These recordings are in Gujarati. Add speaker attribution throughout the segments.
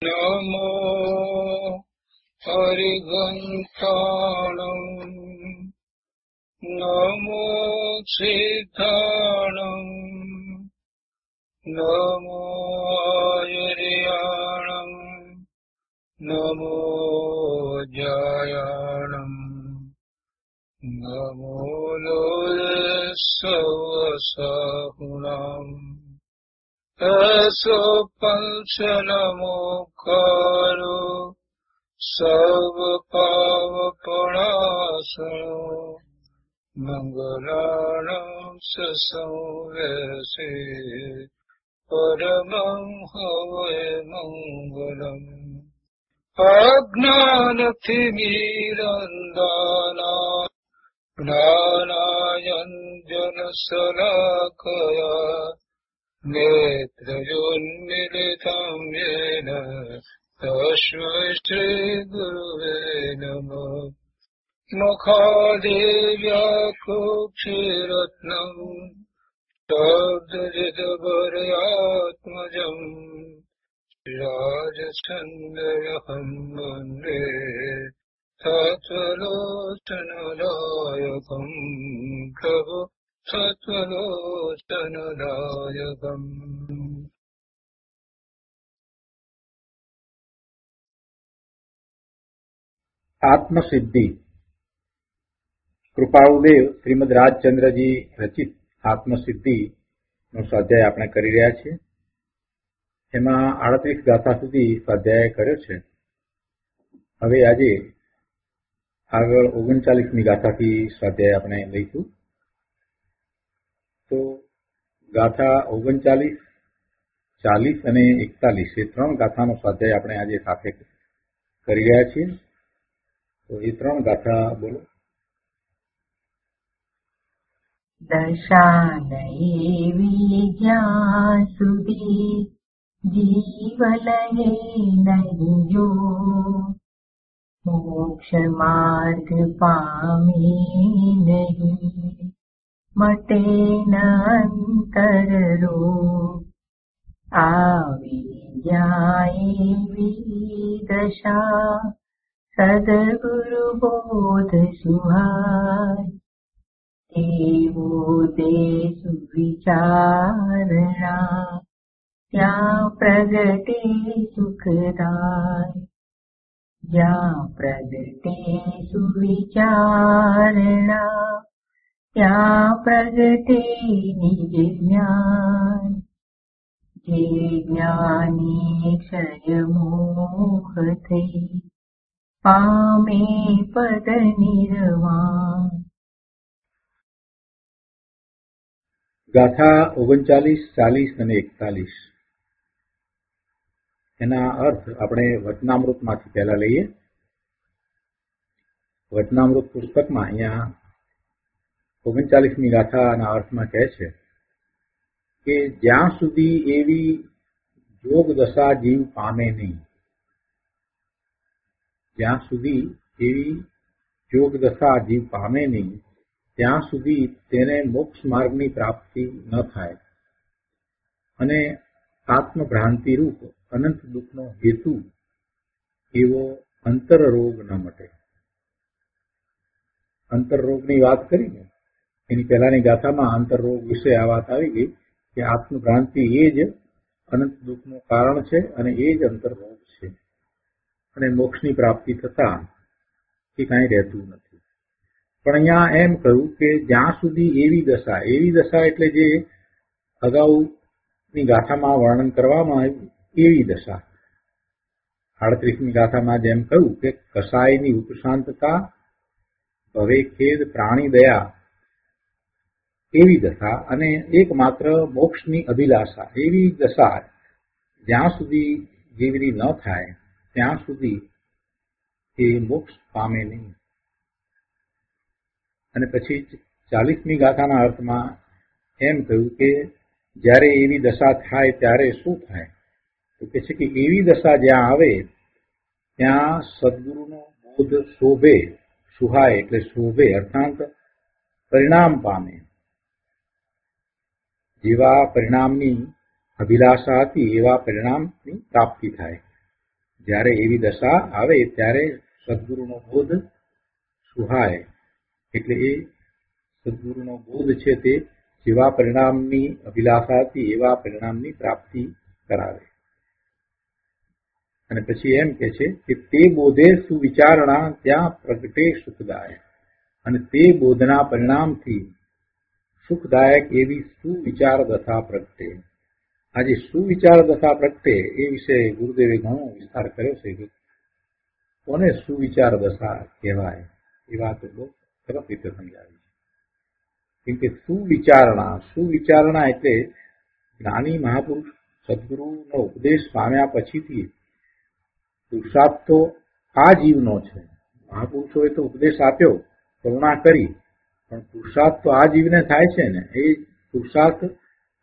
Speaker 1: નમો હરિઘંટાણં નમો સિદ્ધાણં નમો આયર્યાણં નમો જયાણં નમો લોલસવસાહુણાં એસો પંચ નમોકારો સર્વ પાવપણાસનો મંગલાણં સંવેસે પરમં હવૈ મંગલમ અજ્ઞાનતિમિરંધાના જ્ઞાનાંજનશલાકયા નેત્રયોન્મિલિतं येन તસ્मै શ્રીગુરવે નમઃ મુખાદેવ્યાકુક્ષિરત્નં શબ્દજિતભર્યાત્મજં રાજચંદ્રહં વन्दે તત્વલોચનદાયકં પ્રભુ તત્વલોચનદાયકં.
Speaker 2: આત્મસિદ્ધિ. કૃપાળુદેવ શ્રીમદ રાજચંદ્રજી રચિત આત્મસિદ્ધિ નો સ્વાધ્યાય આપણે કરી રહ્યા છીએ. એમાં 38 ગાથા સુધી સ્વાધ્યાય કર્યો છે. હવે આજે આગળ 39મી ગાથાથી સ્વાધ્યાય આપણે લઈશું. તો ગાથા 39, 40 અને 41 એ 3 ગાથાનો સ્વાધ્યાય આપણે આજે સાથે કરી રહ્યા છીએ. તો એ 3 ગાથા બોલો.
Speaker 3: દશાનયે જ્યાં સુધી જીવ લહે નહીં જો મોક્ષ માર્ગ પામે નહીં મટે ન અંતર રોગ આવી જાય એવી દશા સદગુરુ બોધ સુહાય તેવો તે સુવિચારણા ત્યાં પ્રગટે સુખદાય જ્યાં પ્રગટે સુવિચારણા ત્યાં પ્રગટે નિજ જ્ઞાન જે જ્ઞાની ક્ષય મોહ થઈ પામે પદ નિર્વાણ.
Speaker 2: ગાથા 39, 40 અને 41 એના અર્થ આપણે વચનામૃતમાંથી પહેલા લઈએ. વચનામૃત પુસ્તકમાં અહીંયા 39મી ગાથાના અર્થમાં કહે છે કે જ્યાં સુધી એવી જોગ દશા જીવ પામે નહીં, જ્યાં સુધી એવી જોગ દશા જીવ પામે નહીં ત્યાં સુધી તેને મોક્ષ માર્ગની પ્રાપ્તિ ન થાય અને આત્મભ્રાંતિ રૂપ અનંત દુઃખનો હેતુ એવો અંતરરોગ ન મટે. અંતરરોગની વાત કરીને એની પહેલાની ગાથામાં અંતરરોગ વિશે આ વાત આવી ગઈ કે આત્મભ્રાંતિ એ જ અનંત દુઃખનું કારણ છે અને એ જ અંતરરોગ છે અને મોક્ષની પ્રાપ્તિ થતા એ કાંઈ રહેતું નથી. પણ અહીંયા એમ કહ્યું કે જ્યાં સુધી એવી દશા એટલે જે અગાઉની ગાથામાં વર્ણન કરવામાં આવ્યું એવી દશા, 38મી ગાથામાં જેમ કહ્યું કે કસાયની ઉપશાંતતા ભવે ખેદ પ્રાણી દયા એવી દશા અને એકમાત્ર મોક્ષની અભિલાષા એવી દશા જ્યાં સુધી જીવની ન થાય ત્યાં સુધી એ મોક્ષ પામે નહીં. અને પછી 40મી ગાથાના અર્થમાં એમ કહ્યું કે જ્યારે એવી દશા થાય ત્યારે શું થાય? તો કહે છે કે એવી દશા જ્યાં આવે ત્યાં સદગુરુનો બોધ શોભે, સુહાય એટલે શોભે અર્થાત પરિણામ પામે. જેવા પરિણામની અભિલાષા હતી એવા પરિણામની પ્રાપ્તિ થાય. જ્યારે એવી દશા આવે ત્યારે સદગુરુનો બોધ સુહાય, એટલે એ સદગુરુનો બોધ છે તે જેવા પરિણામની અભિલાષા હતી એવા પરિણામની પ્રાપ્તિ કરાવે. અને પછી એમ કે છે કે તે બોધે સુવિચારણા ત્યાં પ્રગટે સુખદાયક, અને તે બોધના પરિણામથી સુખદાયક એવી સુવિચાર દશા પ્રગટે. આજે સુવિચાર દશા પ્રગટે એ વિશે ગુરુદેવે ઘણો વિસ્તાર કર્યો છે કે કોને સુવિચાર દશા કહેવાય, એ વાત બહુ સરસ રીતે સમજાવી છે. કેમ કે સુવિચારણા એટલે જ્ઞાની મહાપુરુષ સદગુરુનો ઉપદેશ પામ્યા પછીથી પુરુષાર્થ તો આ જીવનો છે. મહાપુરુષોએ તો ઉપદેશ આપ્યો, કરુણા કરી, પણ પુરુષાર્થ તો આ જીવને થાય છે ને. એ પુરુષાર્થ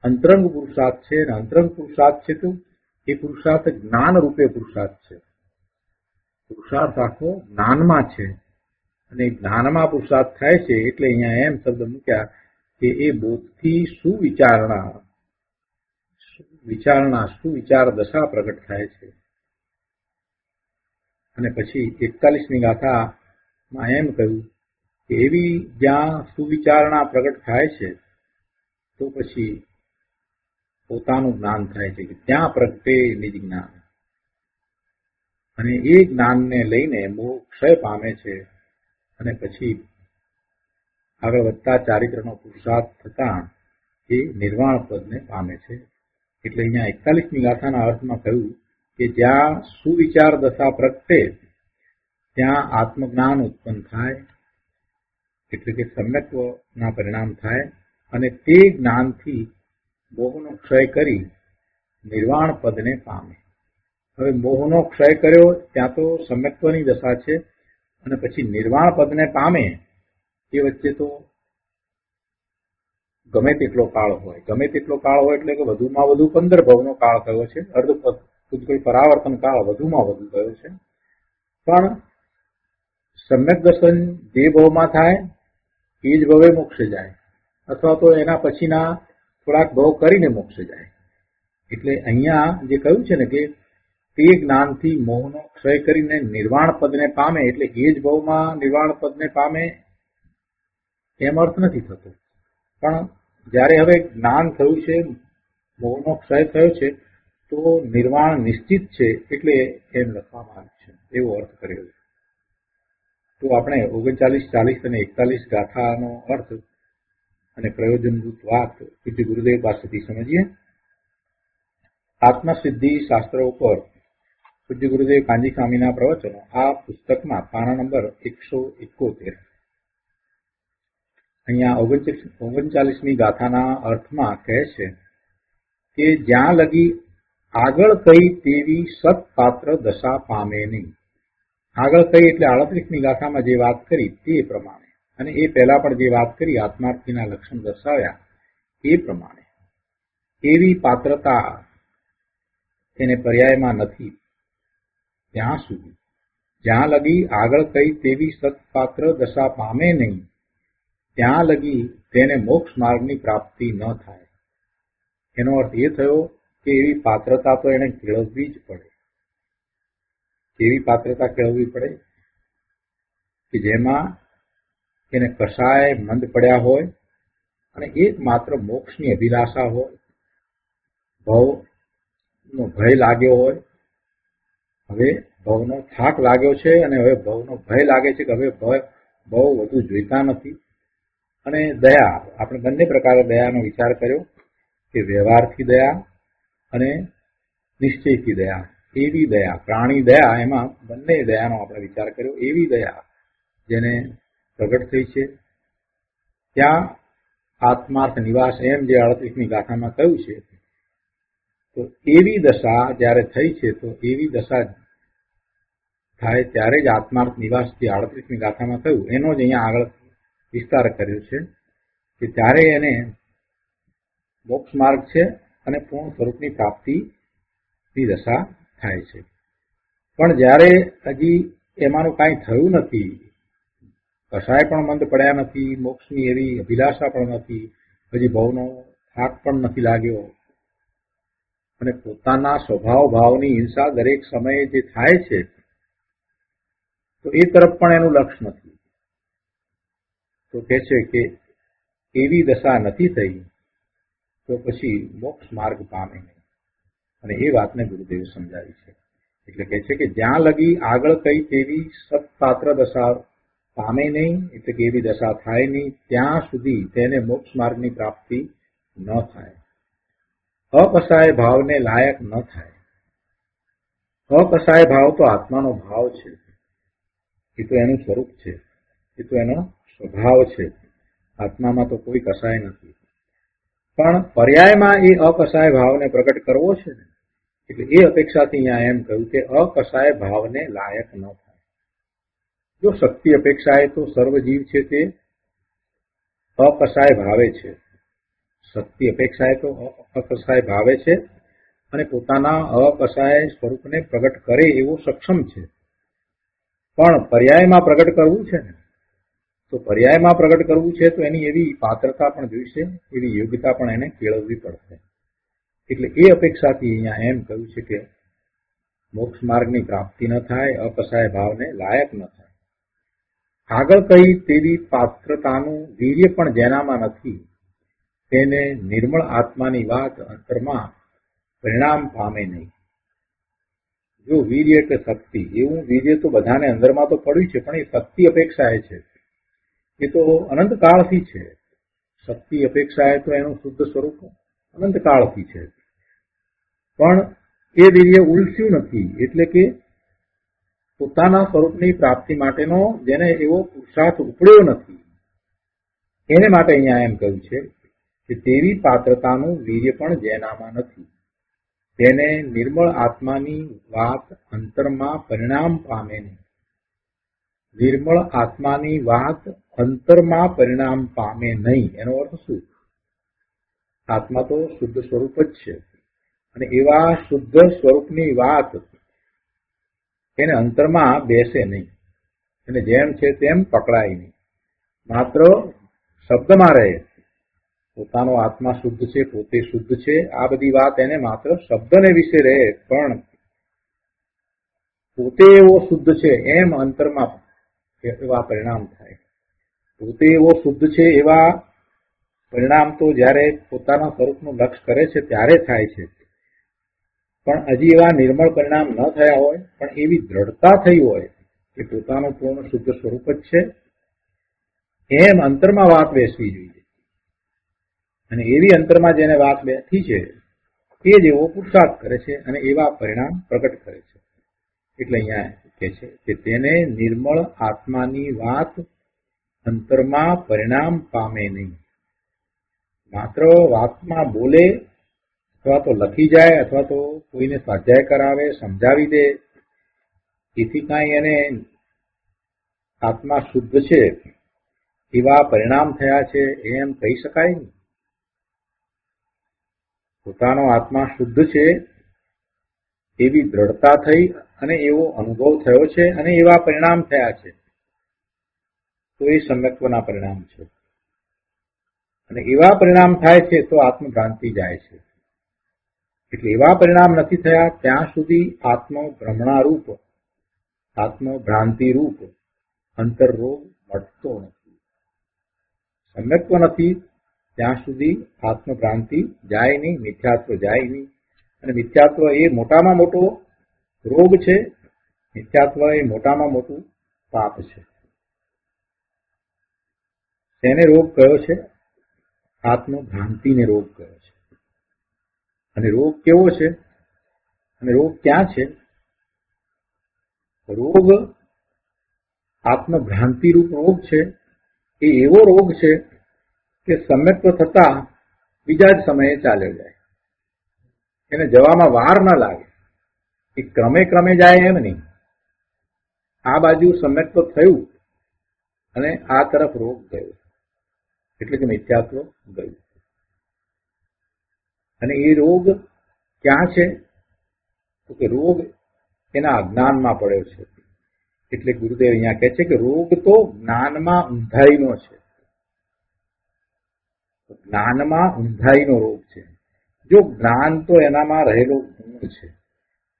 Speaker 2: અંતરંગ પુરુષાર્થ છે, અને અંતરંગ પુરુષાર્થ છે તો એ પુરુષાર્થ જ્ઞાન રૂપે પુરુષાર્થ છે. પુરુષાર્થ આખો જ્ઞાનમાં છે, અને જ્ઞાનમાં પુરુષાર્થ થાય છે. એટલે અહીંયા એમ શબ્દ મૂક્યા કે એ બોધથી સુવિચાર દશા પ્રગટ થાય છે. અને પછી 41મી ગાથામાં એમ કહ્યું કે એવી જ્યાં સુવિચારણા પ્રગટ થાય છે તો પછી પોતાનું જ્ઞાન થાય છે કે ત્યાં પ્રગટે નિજ જ્ઞાન, અને એ જ્ઞાનને લઈને મોહ ક્ષય પામે છે. અને પછી આગળ વધતા ચારિત્રનો પુરુષાર્થ થતા એ નિર્વાણ પદને પામે છે. એટલે અહીંયા 41મી ગાથાના અર્થમાં કહ્યું કે જ્યાં સુવિચાર દશા પ્રગટે ત્યાં આત્મજ્ઞાન ઉત્પન્ન થાય, એટલે કે સમ્યક્ત્વના પરિણામ થાય, અને તે જ્ઞાનથી મોહનો ક્ષય કરી નિર્વાણ પદને પામે. હવે મોહનો ક્ષય કર્યો ત્યાં તો સમ્યક્ત્વની દશા છે, અને પછી નિર્વાણ પદને પામે એ વચ્ચે તો ગમે તેટલો કાળ હોય એટલે કે વધુમાં વધુ 15 ભવનો કાળ કયો છે, અર્ધ પુષ્કળ પરાવર્તન કાળ વધુમાં વધુ કયો છે. પણ સમ્યક દર્શન જે ભવમાં થાય એ જ ભવે મોક્ષે જાય, અથવા તો એના પછીના થોડાક ભવ કરીને મોક્ષે જાય. એટલે અહીંયા જે કહ્યું છે ને કે તે જ્ઞાનથી મોહનો ક્ષય કરીને નિર્વાણ પદને પામે, એટલે એ જ ભવમાં નિર્વાણ પદને પામે એમ અર્થ નથી થતો. પણ જ્યારે હવે જ્ઞાન થયું છે, મોહનો ક્ષય થયો છે, તો નિર્વાણ નિશ્ચિત છે, એટલે એમ લખવામાં આવ્યું છે, એવો અર્થ કર્યો છે. તો આપણે 39, 40 અને 41 ગાથાનો અર્થ અને પ્રયોજનભૂત વાત પૂજ્ય ગુરુદેવ પાસેથી સમજીએ. આત્મસિદ્ધિ શાસ્ત્ર ઉપર પૂજ્ય ગુરુદેવ કાંજી સ્વામીના પ્રવચનો આ પુસ્તકમાં પાના નંબર 171. અહીંયા 39મી ગાથાના અર્થમાં કહે છે કે જ્યાં લગી આગળ કઈ તેવી સત્પાત્ર દશા પામે નહીં. આગળ કઈ એટલે 38મી ગાથામાં જે વાત કરી તે પ્રમાણે, અને એ પહેલા પણ જે વાત કરી આત્માર્થીના લક્ષણ દર્શાવ્યા એ પ્રમાણે એવી પાત્રતા એને પર્યાયમાં નથી ત્યાં સુધી, જ્યાં લગી આગળ કઈ તેવી સત્પાત્ર દશા પામે નહીં ત્યાં લગી તેને મોક્ષ માર્ગની પ્રાપ્તિ ન થાય. એનો અર્થ એ થયો કે એવી પાત્રતા તો એને કેળવવી જ પડે. કેવી પાત્રતા કેળવવી પડે કે જેમાં એને કશાય મંદ પડ્યા હોય, અને એકમાત્ર મોક્ષની અભિલાષા હોય, ભવનો ભય લાગ્યો હોય. હવે ભવનો થાક લાગ્યો છે, અને હવે ભવનો ભય લાગે છે કે હવે બહુ વધુ જોઈતા નથી. અને દયા, આપણે બંને પ્રકારે દયાનો વિચાર કર્યો કે વ્યવહારથી દયા અને નિશ્ચયથી દયા. એવી દયા, પ્રાણી દયા, એમાં બંને દયાનો આપણે વિચાર કર્યો. એવી દયા જેને પ્રગટ થઈ છે ત્યાં આત્માર્થ નિવાસ, એમ જે 38મી ગાથામાં કહ્યું છે. તો એવી દશા જ્યારે થઈ છે, તો એવી દશા થાય ત્યારે જ આત્માર્થ નિવાસ જે 38મી ગાથામાં કહ્યું એનો જ અહીંયા આગળ વિસ્તાર કર્યો છે કે ત્યારે એને મોક્ષ માર્ગ છે અને પૂર્ણ સ્વરૂપની પ્રાપ્તિની દશા થાય છે. પણ જ્યારે હજી એમાંનું કાંઈ થયું નથી, કશાય પણ મંદ પડ્યા નથી, મોક્ષની એવી અભિલાષા પણ નથી, હજી ભવનો થાક પણ નથી લાગ્યો, અને પોતાના સ્વભાવ ભાવની હિંસા દરેક સમયે જે થાય છે તો એ તરફ પણ એનું લક્ષ્ય નથી. તો કહે છે કે એવી દશા નથી થઈ તો પછી મોક્ષ માર્ગ પામે નહીં. અને એ વાતને ગુરુદેવે સમજાવી છે. એટલે કહે છે કે જ્યાં લગી આગળ કઈ તેવી સત્પાત્ર દશા પામે નહીં, એટલે કે એવી દશા થાય નહીં, ત્યાં સુધી તેને મોક્ષ માર્ગની પ્રાપ્તિ ન થાય, અકસાય ભાવને લાયક ન થાય. અકસાય ભાવ તો આત્માનો ભાવ છે, એ તો એનું સ્વરૂપ છે, એ તો એનો સ્વભાવ છે. આત્મામાં તો કોઈ કસાય નથી, પણ પર્યાયમાં એ અકસાય ભાવને પ્રગટ કરવો છે ને, એટલે એ અપેક્ષાથી અહીંયા એમ કહ્યું કે અકસાય ભાવને લાયક ન થાય. જો શક્તિ અપેક્ષાએ તો સર્વ જીવ છે તે અકસાય ભાવે છે. શક્તિ અપેક્ષાએ તો અકસાય ભાવે છે અને પોતાના અકસાય સ્વરૂપને પ્રગટ કરે એવો સક્ષમ છે. પણ પર્યાયમાં પ્રગટ કરવું છે ને, તો પર્યાયમાં પ્રગટ કરવું છે તો એની એવી પાત્રતા પણ જોઈશે, એવી યોગ્યતા પણ એને કેળવવી પડશે. એટલે એ અપેક્ષાથી અહીંયા એમ કહ્યું છે કે મોક્ષ માર્ગની પ્રાપ્તિ ન થાય, અકસાય ભાવને લાયક ન થાય. આગળ કઈ તેવી પાત્રતાનું વીર્ય પણ જેનામાં નથી તેને નિર્મળ આત્માની વાત અંતરમાં પરિણામ પામે નહીં. જો વીર્ય એટલે શક્તિ, એવું વીર્ય તો બધાને અંદરમાં તો પડ્યું છે, પણ એ શક્તિ અપેક્ષાએ છે, એ તો અનંતકાળથી છે. શક્તિ અપેક્ષાએ તો એનું શુદ્ધ સ્વરૂપ અનંતકાળથી છે, પણ એ વીર્ય ઉલસ્યું નથી. એટલે કે પોતાના સ્વરૂપની પ્રાપ્તિ માટેનો જેને એવો પુરુષાર્થ ઉપડ્યો નથી, એને માટે અહીંયા એમ કહ્યું છે કે તેવી પાત્રતાનું વીર્ય પણ જેનામાં નથી તેને નિર્મળ આત્માની વાત અંતરમાં પરિણામ પામે નહીં. નિર્મળ આત્માની વાત અંતરમાં પરિણામ પામે નહીં એનો અર્થ શું? આત્મા તો શુદ્ધ સ્વરૂપ જ છે, અને એવા શુદ્ધ સ્વરૂપની વાત એને અંતરમાં બેસે નહીં, અને જેમ છે તેમ પકડાય નહીં, માત્ર શબ્દમાં રહે. પોતાનો આત્મા શુદ્ધ છે, પોતે શુદ્ધ છે, આ બધી વાત એને માત્ર શબ્દને વિશે રહે, પણ પોતે એવો શુદ્ધ છે એમ અંતરમાં એવા પરિણામ થાય. પોતે એવો શુદ્ધ છે એવા પરિણામ તો જ્યારે પોતાના સ્વરૂપનું લક્ષ્ય કરે છે ત્યારે થાય છે, પણ હજી એવા નિર્મળ પરિણામ ન થયા હોય, પણ એવી દ્રઢતા થઈ હોય કે પોતાનું પૂર્ણ શુદ્ધ સ્વરૂપ જ છે એમ અંતરમાં વાત બેસવી જોઈએ. અને એવી અંતરમાં જેને વાત બેઠી છે એ જ એવો પુરુષાર્થ કરે છે અને એવા પરિણામ પ્રગટ કરે છે. એટલે અહીંયા કહે છે કે તેને નિર્મળ આત્માની વાત અંતરમાં પરિણામ પામે નહીં. માત્ર વાતમાં બોલે અથવા તો લખી જાય અથવા તો કોઈને સ્વાધ્યાય કરાવે, સમજાવી દે, એથી કાંઈ એને આત્મા શુદ્ધ છે એવા પરિણામ થયા છે એમ કહી શકાય નહીં. પોતાનો આત્મા શુદ્ધ છે એવી દ્રઢતા થઈ અને એવો અનુભવ થયો છે અને એવા પરિણામ થયા છે, તો એ સમ્યક્ત્વના પરિણામ છે. અને એવા પરિણામ થાય છે તો આત્મભ્રાંતિ જાય છે. એટલે એવા પરિણામ નથી થયા ત્યાં સુધી આત્મભ્રમણારૂપ, આત્મભ્રાંતિ રૂપ અંતરરોગ મટતો નથી. સમ્યક્ત્વ નથી ત્યાં સુધી આત્મભ્રાંતિ જાય નહીં, મિથ્યાત્વ જાય નહીં. અને મિથ્યાત્વ એ મોટામાં મોટો રોગ છે, મિથ્યાત્વ એ મોટામાં મોટું પાપ છે. તેને રોગ કયો છે? આત્મભ્રાંતિને રોગ કયો છે. અને રોગ કેવો છે અને રોગ ક્યાં છે? રોગ આત્મભ્રાંતિ રૂપ રોગ છે. એ એવો રોગ છે કે સમ્યક્ત્વ થતા બીજા જ સમયે ચાલ્યો જાય, એને જવામાં વાર ન લાગે. એ ક્રમે ક્રમે જાય એમ નહીં. આ બાજુ સમ્યક્ત્વ થયું અને આ તરફ રોગ ગયો, એટલે કે મિથ્યાત્વ ગયું. અને એ રોગ ક્યાં છે? તો કે રોગ એના અજ્ઞાનમાં પડ્યો છે. એટલે ગુરુદેવ અહીંયા કહે છે કે રોગ તો જ્ઞાનમાં ઊંધાઈનો છે. જ્ઞાનમાં ઊંધાઈનો રોગ છે. જો જ્ઞાન તો એનામાં રહેલો ગુણ છે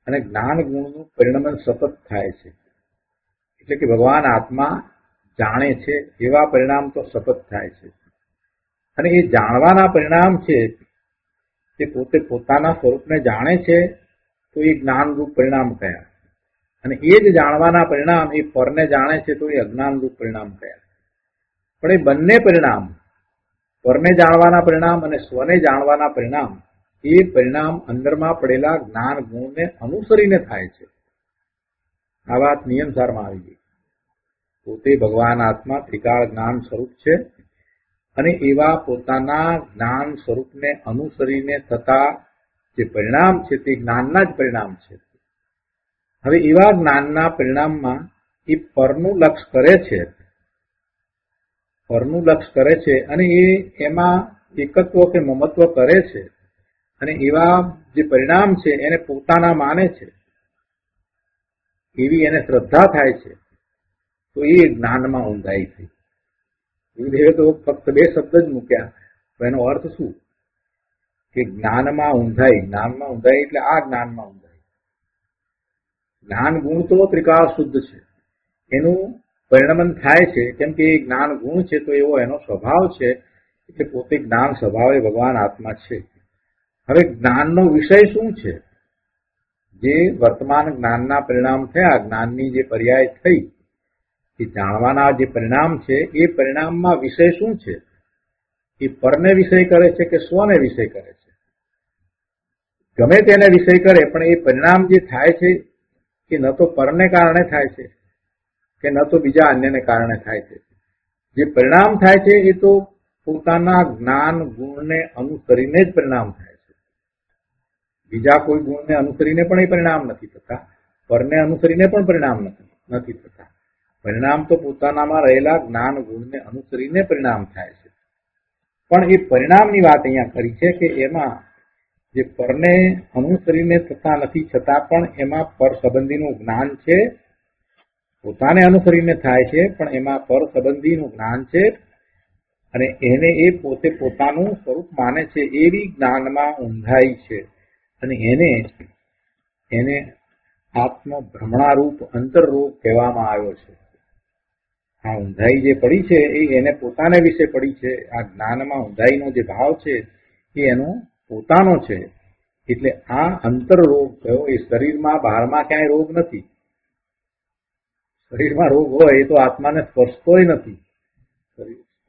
Speaker 2: અને જ્ઞાન ગુણનું પરિણમન સતત થાય છે, એટલે કે ભગવાન આત્મા જાણે છે એવા પરિણામ તો સતત થાય છે. અને એ જાણવાના પરિણામ છે તે પોતે પોતાના સ્વરૂપને જાણે છે તો એ જ્ઞાનરૂપ પરિણામ કયા, અને એ જ જાણવાના પરિણામ એ પરને જાણે છે તો એ અજ્ઞાનરૂપ પરિણામ કયા. પણ એ બંને પરિણામ, પરને જાણવાના પરિણામ અને સ્વને જાણવાના પરિણામ, એ પરિણામ અંદરમાં પડેલા જ્ઞાન ગુણને અનુસરીને થાય છે. આ વાત નિયમસારમાં આવી ગઈ. પોતે ભગવાન આત્મા ત્રિકાળ જ્ઞાન સ્વરૂપ છે અને એવા પોતાના જ્ઞાન સ્વરૂપને અનુસરીને થતા જે પરિણામ છે તે જ્ઞાનના જ પરિણામ છે. હવે એવા જ્ઞાનના પરિણામમાં એ પરનું લક્ષ કરે છે, પરનું લક્ષ કરે છે અને એ એમાં એકત્વ કે મમત્વ કરે છે અને એવા જે પરિણામ છે એને પોતાના માને છે, એવી એને શ્રદ્ધા થાય છે, તો એ જ્ઞાનમાં ઊંધાઈ થઈ. ગુરુદેવે તો ફક્ત 2 શબ્દ જ મૂક્યા, તો એનો અર્થ શું કે જ્ઞાનમાં ઊંધાઈ. જ્ઞાનમાં ઊંધાઈ એટલે આ જ્ઞાનમાં ઊંધાઈ. જ્ઞાન ગુણ તો ત્રિકાળ શુદ્ધ છે, એનું પરિણમન થાય છે કેમ કે એ જ્ઞાન ગુણ છે તો એવો એનો સ્વભાવ છે, એટલે પોતે જ્ઞાન સ્વભાવે ભગવાન આત્મા છે. હવે જ્ઞાનનો વિષય શું છે? જે વર્તમાન જ્ઞાનના પરિણામ થયા, જ્ઞાનની જે પર્યાય થઈ, એ જાણવાના જે પરિણામ છે એ પરિણામમાં વિષય શું છે? એ પરને વિષય કરે છે કે સ્વને વિષય કરે છે? ગમે તેને વિષય કરે, પણ એ પરિણામ જે થાય છે એ ન તો પરને કારણે થાય છે કે ન તો બીજા અન્યને કારણે થાય છે. જે પરિણામ થાય છે એ તો પોતાના જ્ઞાન ગુણને અનુસરીને જ પરિણામ થાય છે. બીજા કોઈ ગુણને અનુસરીને પણ એ પરિણામ નથી થતા, પરને અનુસરીને પણ પરિણામ નથી થતા. પરિણામ તો પોતાનામાં રહેલા જ્ઞાન ગુણને અનુસરીને પરિણામ થાય છે. પણ એ પરિણામની વાત અહીંયા કરી છે કે એમાં જે પરને અનુસરીને થતા નથી છતાં પણ એમાં પર સંબંધીનું જ્ઞાન છે, પોતાને અનુસરીને થાય છે પણ એમાં પર સંબંધીનું જ્ઞાન છે અને એને એ પોતે પોતાનું સ્વરૂપ માને છે, એવી જ્ઞાનમાં ઊંધાઈ છે. અને એને આત્મ ભ્રમણારૂપ અંતરરૂપ કહેવામાં આવ્યો છે. આ ઊંધાઈ જે પડી છે એ એને પોતાને વિશે પડી છે. આ જ્ઞાનમાં ઊંધાઈનો જે ભાવ છે એ એનો પોતાનો છે. એટલે આ અંતરરોગ કયો, એ શરીરમાં બહારમાં ક્યાંય રોગ નથી. શરીરમાં રોગ હોય એ તો આત્માને સ્પર્શતોય નથી.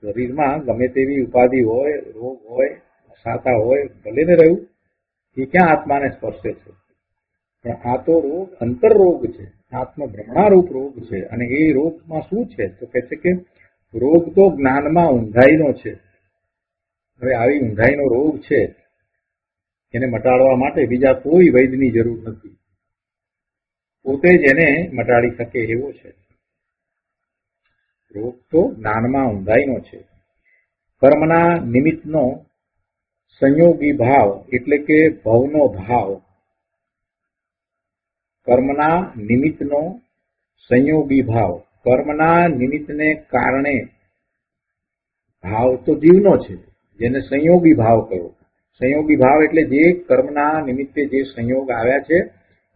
Speaker 2: શરીરમાં ગમે તેવી ઉપાધિ હોય, રોગ હોય, અસાતા હોય, ભલે ને રહ્યું, એ ક્યાં આત્માને સ્પર્શે છે? પણ આ તો રોગ અંતરરોગ છે, આત્મ ભ્રમણારૂપ રોગ છે. અને એ રોગમાં શું છે તો કહે છે કે રોગ તો જ્ઞાનમાં ઊંધાઈનો છે. હવે આવી ઊંધાઈનો રોગ છે એને મટાડવા માટે બીજા કોઈ વૈદ્યની જરૂર નથી, પોતે જ એને મટાડી શકે એવો છે. રોગ તો જ્ઞાનમાં ઊંધાઈનો છે. કર્મના નિમિત્તનો સંયોગી ભાવ એટલે કે ભવનો ભાવ. કર્મના નિમિત્તનો સંયોગી ભાવ, કર્મના નિમિત્તને કારણે ભાવ તો જીવનો છે, જેને સંયોગી ભાવ કહ્યો. સંયોગી ભાવ એટલે જે કર્મના નિમિત્તે જે સંયોગ આવ્યા છે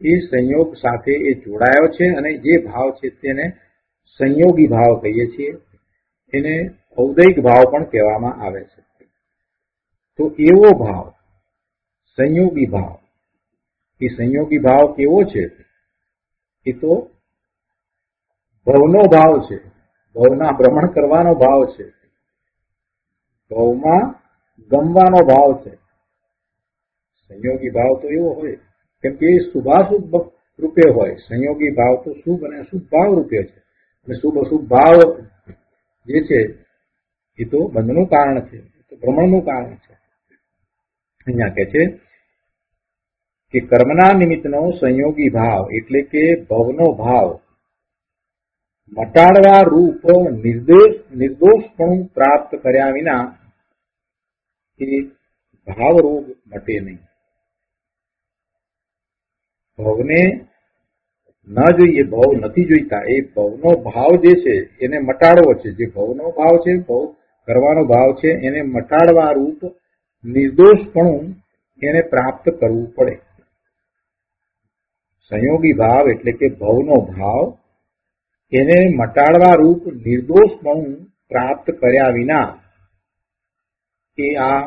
Speaker 2: એ સંયોગ સાથે એ જોડાયો છે અને જે ભાવ છે તેને સંયોગી ભાવ કહીએ છીએ. એને ઔદૈક ભાવ પણ કહેવામાં આવે છે. તો એવો ભાવ સંયોગી ભાવ, એ સંયોગી ભાવ કેવો છે? એ તો ભવનો ભાવ છે, ભવના ભ્રમણ કરવાનો ભાવ છે, ભવમાં ગમવાનો ભાવ છે. સંયોગી ભાવ તો એવો હોય કેમ કે એ શુભાશુભ રૂપે હોય. સંયોગી ભાવ તો શુભ અને અશુભ ભાવ રૂપે છે. અને શુભ અશુભ ભાવ જે છે એ તો બંધનું કારણ છે, તો ભ્રમણનું કારણ છે. અહીંયા કહે છે કે કર્મના નિમિત્તનો સંયોગી ભાવ એટલે કે ભવનો ભાવ મટાડવા રૂપ નિર્દોષપણું પ્રાપ્ત કર્યા વિના એ ભાવ રોગ મટે નહીં. ભવને ન જોઈએ, ભવ નથી જોઈતા, એ ભવનો ભાવ જે છે એને મટાડવો છે. જે ભવનો ભાવ છે, ભવ કરવાનો ભાવ છે, એને મટાડવા રૂપ નિર્દોષપણું એને પ્રાપ્ત કરવું પડે. સંયોગી ભાવ એટલે કે ભવનો ભાવ એને મટાડવા રૂપ નિર્દોષપણું પ્રાપ્ત કર્યા વિના એ આ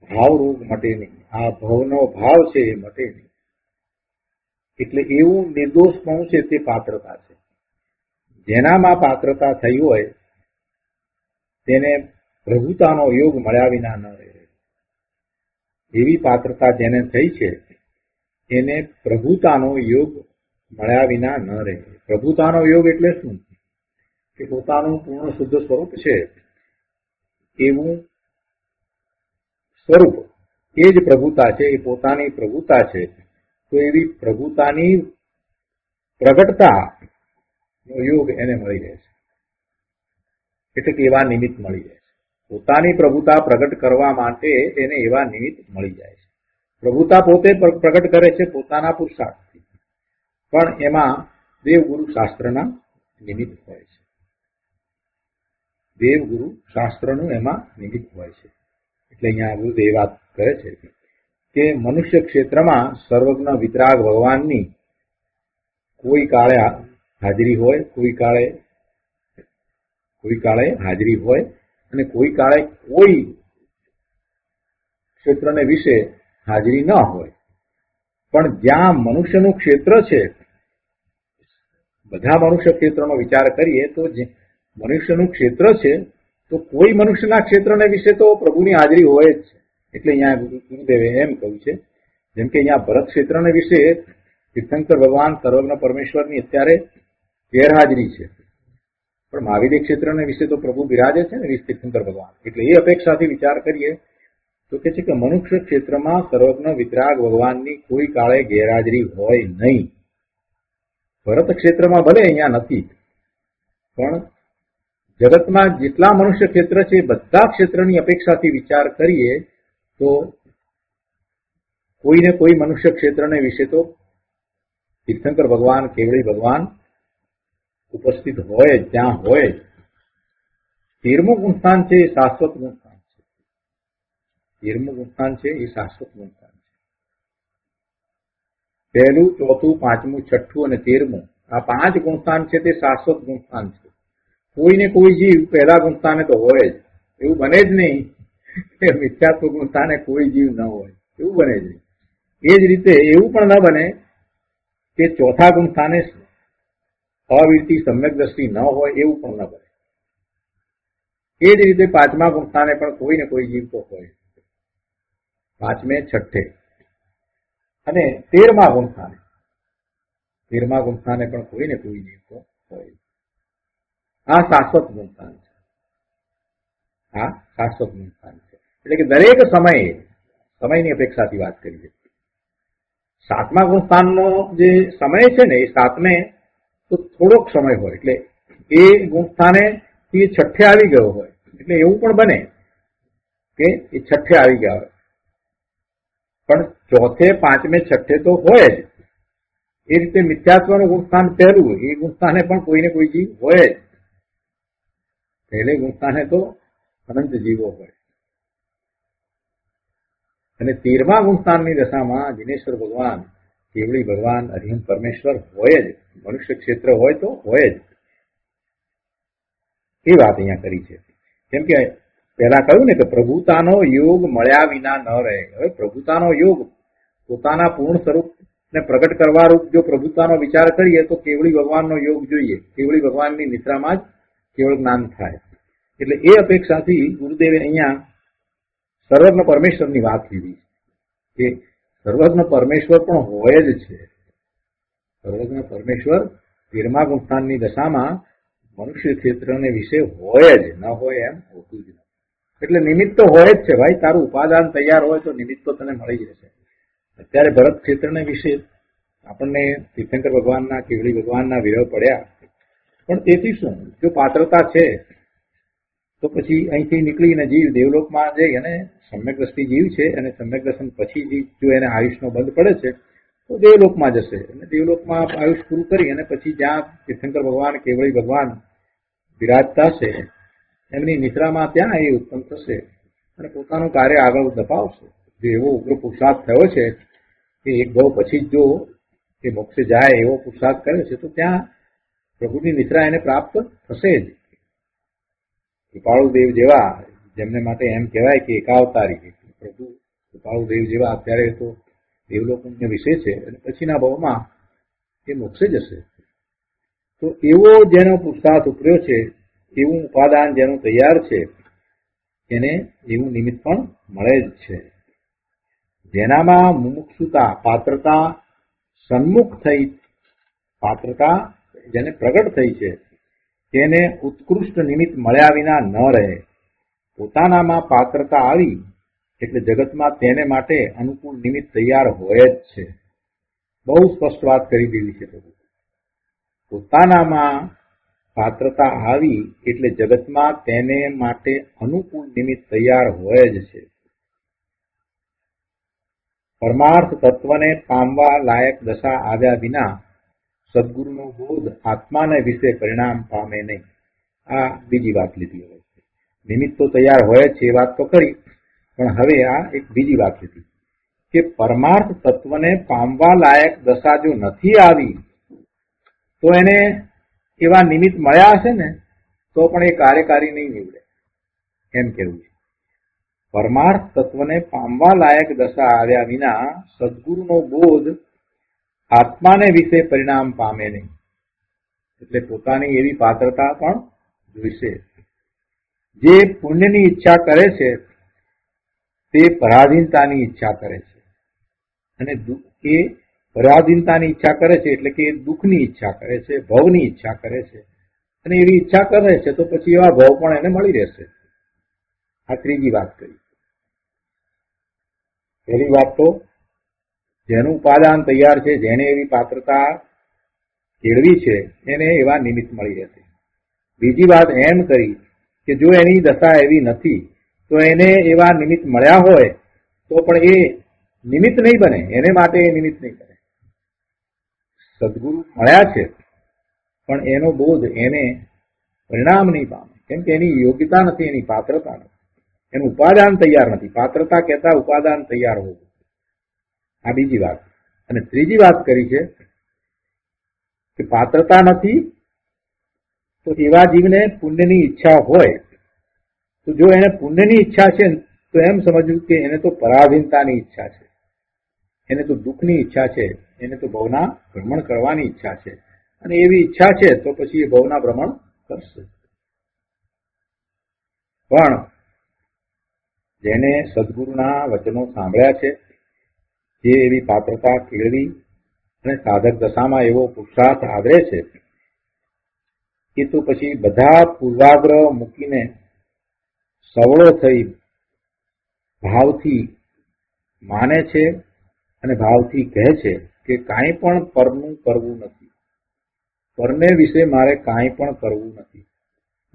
Speaker 2: ભાવ રોગ મટે નહીં, આ ભવનો ભાવ છે એ મટે નહીં. એટલે એવું નિર્દોષપણું છે તે પાત્રતા છે. જેનામાં પાત્રતા થઈ હોય તેને પ્રભુતાનો યોગ મળ્યા વિના ન રહે. એવી પાત્રતા જેને થઈ છે એને પ્રભુતાનો યોગ મળ્યા વિના ન રહે. પ્રભુતાનો યોગ એટલે શું? કે પોતાનું પૂર્ણ શુદ્ધ સ્વરૂપ છે એવું સ્વરૂપ એ જ પ્રભુતા છે, એ પોતાની પ્રભુતા છે. તો એવી પ્રભુતાની પ્રગટતા નો યોગ એને મળી રહે છે. એટલે કે એવા નિમિત્ત મળી જાય છે. પોતાની પ્રભુતા પ્રગટ કરવા માટે એને એવા નિમિત્ત મળી જાય છે. પ્રભુતા પોતે પ્રગટ કરે છે પોતાના પુરુષાર્થથી, પણ એમાં દેવગુરુ શાસ્ત્રના નિમિત્ત હોય છે. દેવગુરુ શાસ્ત્રનું એમાં નિમિત્ત હોય છે. એટલે અહીંયા ગુરુદેવ વાત કરે છે કે મનુષ્ય ક્ષેત્રમાં સર્વજ્ઞ વિતરાગ ભગવાનની કોઈ કાળે હાજરી હોય, કોઈ કાળે હાજરી હોય અને કોઈ કાળે કોઈ ક્ષેત્રને વિશે હાજરી ન હોય. પણ જ્યાં મનુષ્યનું ક્ષેત્ર છે, બધા મનુષ્ય ક્ષેત્રનો વિચાર કરીએ તો મનુષ્યનું ક્ષેત્ર છે તો કોઈ મનુષ્યના ક્ષેત્રને વિશે તો પ્રભુની હાજરી હોય જ છે. એટલે અહીંયા ગુરુદેવે એમ કહ્યું છે, જેમ કે અહીંયા ભરત ક્ષેત્રને વિશે તીર્થંકર ભગવાન સર્વજ્ઞ પરમેશ્વરની અત્યારે ગેરહાજરી છે, પણ મહાવીર ક્ષેત્રને વિશે તો પ્રભુ બિરાજે છે ને તીર્થંકર ભગવાન. એટલે એ અપેક્ષાથી વિચાર કરીએ તો કે છે કે મનુષ્ય ક્ષેત્રમાં સર્વજ્ઞ વિતરાગ ભગવાનની કોઈ કાળે ગેરહાજરી હોય નહીં. ભરત ક્ષેત્રમાં ભલે અહીંયા નથી, પણ જગતમાં જેટલા મનુષ્ય ક્ષેત્ર છે બધા ક્ષેત્રની અપેક્ષાથી વિચાર કરીએ તો કોઈને કોઈ મનુષ્ય ક્ષેત્રને વિશે તો તીર્થંકર ભગવાન, કેવળી ભગવાન ઉપસ્થિત હોય, ત્યાં હોય. 13મું ગુણસ્થાન છે એ શાશ્વત ગુણસ્થાન છે. 13મું ગુણસ્થાન છે એ શાશ્વત ગુણસ્થાન છે. 1લું, 4થું, 5મું, 6થું અને 13મું આ 5 ગુણસ્થાન છે તે શાશ્વત ગુણસ્થાન છે. કોઈને કોઈ જીવ પહેલા ગુણસ્થાને તો હોય જ, એવું બને જ નહીં કે મિથ્યાત્વ ગુણસ્થાને કોઈ જીવ ન હોય, એવું બને જ નહીં. એ જ રીતે એવું પણ ન બને કે ચોથા ગુણસ્થાને અવિરતિ સમ્યક દ્રષ્ટિ ન હોય, એવું પણ ન બને. એ જ રીતે 5મા ગુણસ્થાને પણ કોઈ ને કોઈ જીવ તો હોય, 5મે, 6થે અને 13મા ગુણસ્થાને પણ કોઈ ને કોઈ જીવ તો હોય. આ શાશ્વત ગુણસ્થાન છે. આ શાશ્વત ગુણસ્થાન છે. એટલે કે દરેક સમયની અપેક્ષાથી વાત કરી છે. 7મા ગુણસ્થાનનો જે સમય છે ને એ 7મે તો થોડોક સમય હોય, એટલે એ ગુણસ્થાને એ 6થે આવી ગયો હોય. એટલે એવું પણ બને કે એ 6થે આવી ગયા હોય, પણ 4થે, 5મે, 6થે તો હોય જ. એ રીતે મિથ્યાત્વનું ગુણસ્થાન પહેલું, એ ગુણસ્થાને પણ કોઈને કોઈ જીવ હોય જ. પહેલે ગુણસ્થાને તો અનંત જીવો હોય. અને 13મા ગુણસ્થાનની દશામાં દિનેશ્વર ભગવાન, કેવળી ભગવાન, હરિહમ પરમેશ્વર હોય જ. મનુષ્ય ક્ષેત્ર હોય તો હોય જ. એ વાત અહીંયા કરી છે. કેમ કે પહેલા કહ્યું ને કે પ્રભુતાનો યોગ મળ્યા વિના ન રહે. હવે પ્રભુતાનો યોગ પોતાના પૂર્ણ સ્વરૂપને પ્રગટ કરવા રૂપ જો પ્રભુતાનો વિચાર કરીએ તો કેવળી ભગવાનનો યોગ જોઈએ. કેવળી ભગવાનની નિદ્રામાં જ કેવળ જ્ઞાન થાય. એટલે એ અપેક્ષાથી ગુરુદેવે અહીંયા સર્વજ્ઞ પરમેશ્વરની વાત લીધી કે સર્વજ્ઞ પરમેશ્વર પણ હોય જ છે. સર્વજ્ઞ પરમેશ્વર 13મા ગુણસ્થાનની દશામાં મનુષ્ય ક્ષેત્રને વિશે હોય જ, ન હોય એમ હોતું જ નથી. એટલે નિમિત્ત તો હોય જ છે ભાઈ. તારું ઉપાદાન તૈયાર હોય તો નિમિત્ત તો તને મળી જશે. અત્યારે ભરત ક્ષેત્રને વિશે આપણને તીર્થંકર ભગવાનના, કેવળી ભગવાનના વિરહ પડ્યા, પણ તેથી શું, જો પાત્રતા છે તો પછી અહીંથી નીકળીને જીવ દેવલોકમાં જઈ અને સમ્યક દ્રષ્ટિ જીવ છે અને સમ્યક દર્શન પછી જો એને આયુષનો બંધ પડે છે તો દેવલોકમાં જશે. અને દેવલોકમાં આયુષ પૂરું કરી અને પછી જ્યાં તીર્થંકર ભગવાન, કેવળી ભગવાન બિરાજતા છે એમની નિદ્રામાં ત્યાં એ ઉત્પન્ન થશે અને પોતાનું કાર્ય આગળ દપાવશે. જો એવો ઉગ્ર પુરુષાર્થ થયો છે કે એક ભાવ પછી જ જો એ મોક્ષે જાય એવો પુરુષાર્થ કર્યો છે તો ત્યાં પ્રભુની નિદ્રા એને પ્રાપ્ત થશે જ. કૃપાળુદેવ જેવા, જેમને માટે એમ કહેવાય કે એકાવતારી પ્રભુ કૃપાળુદેવ જેવા, અત્યારે તો દેવલોકને વિશે છે અને પછીના ભાવમાં એ મોક્ષે જશે. તો એવો જેનો પુરુષાર્થ ઉપર્યો છે, એવું ઉપાદાન જેનું તૈયાર છે, એને એવું નિમિત્ત પણ મળે જ છે. જેનામાં મુમુક્ષુતા, પાત્રતા સન્મુખ થઈ, પાત્રતા જેને પ્રગટ થઈ છે, તેને ઉત્કૃષ્ટ નિમિત્ત મળ્યા વિના ન રહે. પોતાનામાં પાત્રતા આવી એટલે જગતમાં તેને માટે અનુકૂળ નિમિત્ત તૈયાર હોય જ છે. બહુ સ્પષ્ટ વાત કરી દીધી છે પ્રભુ. પોતાનામાં પાત્રતા આવી એટલે જગતમાં તેને માટે અનુકૂળ નિમિત્ત તૈયાર હોય જ છે. પરમાર્થ તત્વને પામવા લાયક દશા આવ્યા વિના સદગુરુનો બોધ આત્માને વિશે પરિણામ પામે નહીં. આ બીજી વાત લીધી. હવે નિમિત્ત તો તૈયાર હોય છે એ વાત તો કરી, પણ હવે આ એક બીજી વાત લીધી કે પરમાર્થ તત્વને પામવા લાયક દશા જો નથી આવી તો એને એવા નિમિત્ત મળ્યા હશે ને તો પણ એ કાર્યકારી નહીં નીવડે, એમ કેવું છે. પરમાર્થ તત્વને પામવા લાયક દશા આવ્યા વિના સદગુરુનો બોધ આત્માને વિશે પરિણામ પામે નહીં. એટલે પોતાની એવી પાત્રતા પણ જોઈશે. જે પુણ્યની ઈચ્છા કરે છે તે પરાધીનતાની ઈચ્છા કરે છે, અને એ પરાધીનતાની ઈચ્છા કરે છે એટલે કે દુઃખની ઈચ્છા કરે છે, ભવની ઈચ્છા કરે છે, અને એવી ઈચ્છા કરે છે તો પછી એવા ભવ પણ એને મળી રહેશે. આ ત્રીજી વાત કરી. પહેલી વાત તો જેનું ઉપાદાન તૈયાર છે, જેને એવી પાત્રતા કેળવી છે, એને એવા નિમિત્ત મળી રહેશે. બીજી વાત એમ કરી કે જો એની દશા એવી નથી તો એને એવા નિમિત્ત મળ્યા હોય તો પણ એ નિમિત્ત નહીં બને, એને માટે એ નિમિત્ત નહીં બને. સદગુરુ મળ્યા છે પણ એનો બોધ એને પરિણામ નહીં પામે, કેમ કે એની યોગ્યતા નથી, એની પાત્રતા નથી, એનું ઉપાદાન તૈયાર નથી. પાત્રતા કહેતા ઉપાદાન તૈયાર હોવું. આ બીજી વાત. અને ત્રીજી વાત કરી છે કે પાત્રતા નથી તો એવા જીવને પુણ્યની ઈચ્છા હોય તો જો એને પુણ્યની ઈચ્છા છે તો એમ સમજવું કે એને તો પરાધીનતાની ઈચ્છા છે, એને તો દુઃખની ઈચ્છા છે, એને તો ભવના ભ્રમણ કરવાની ઈચ્છા છે, અને એવી ઈચ્છા છે તો પછી એ ભવના ભ્રમણ કરશે. પણ જેને સદગુરુના વચનો સાંભળ્યા છે, જે એવી પાત્રતા કેળવી અને સાધક દશામાં એવો પુરુષાર્થ આદરે છે, એ તો પછી બધા પૂર્વાગ્રહ મૂકીને સવળો થઈ ભાવથી માને છે અને ભાવથી કહે છે કે કાંઈ પણ પરનું કરવું નથી, પરને વિશે મારે કાંઈ પણ કરવું નથી,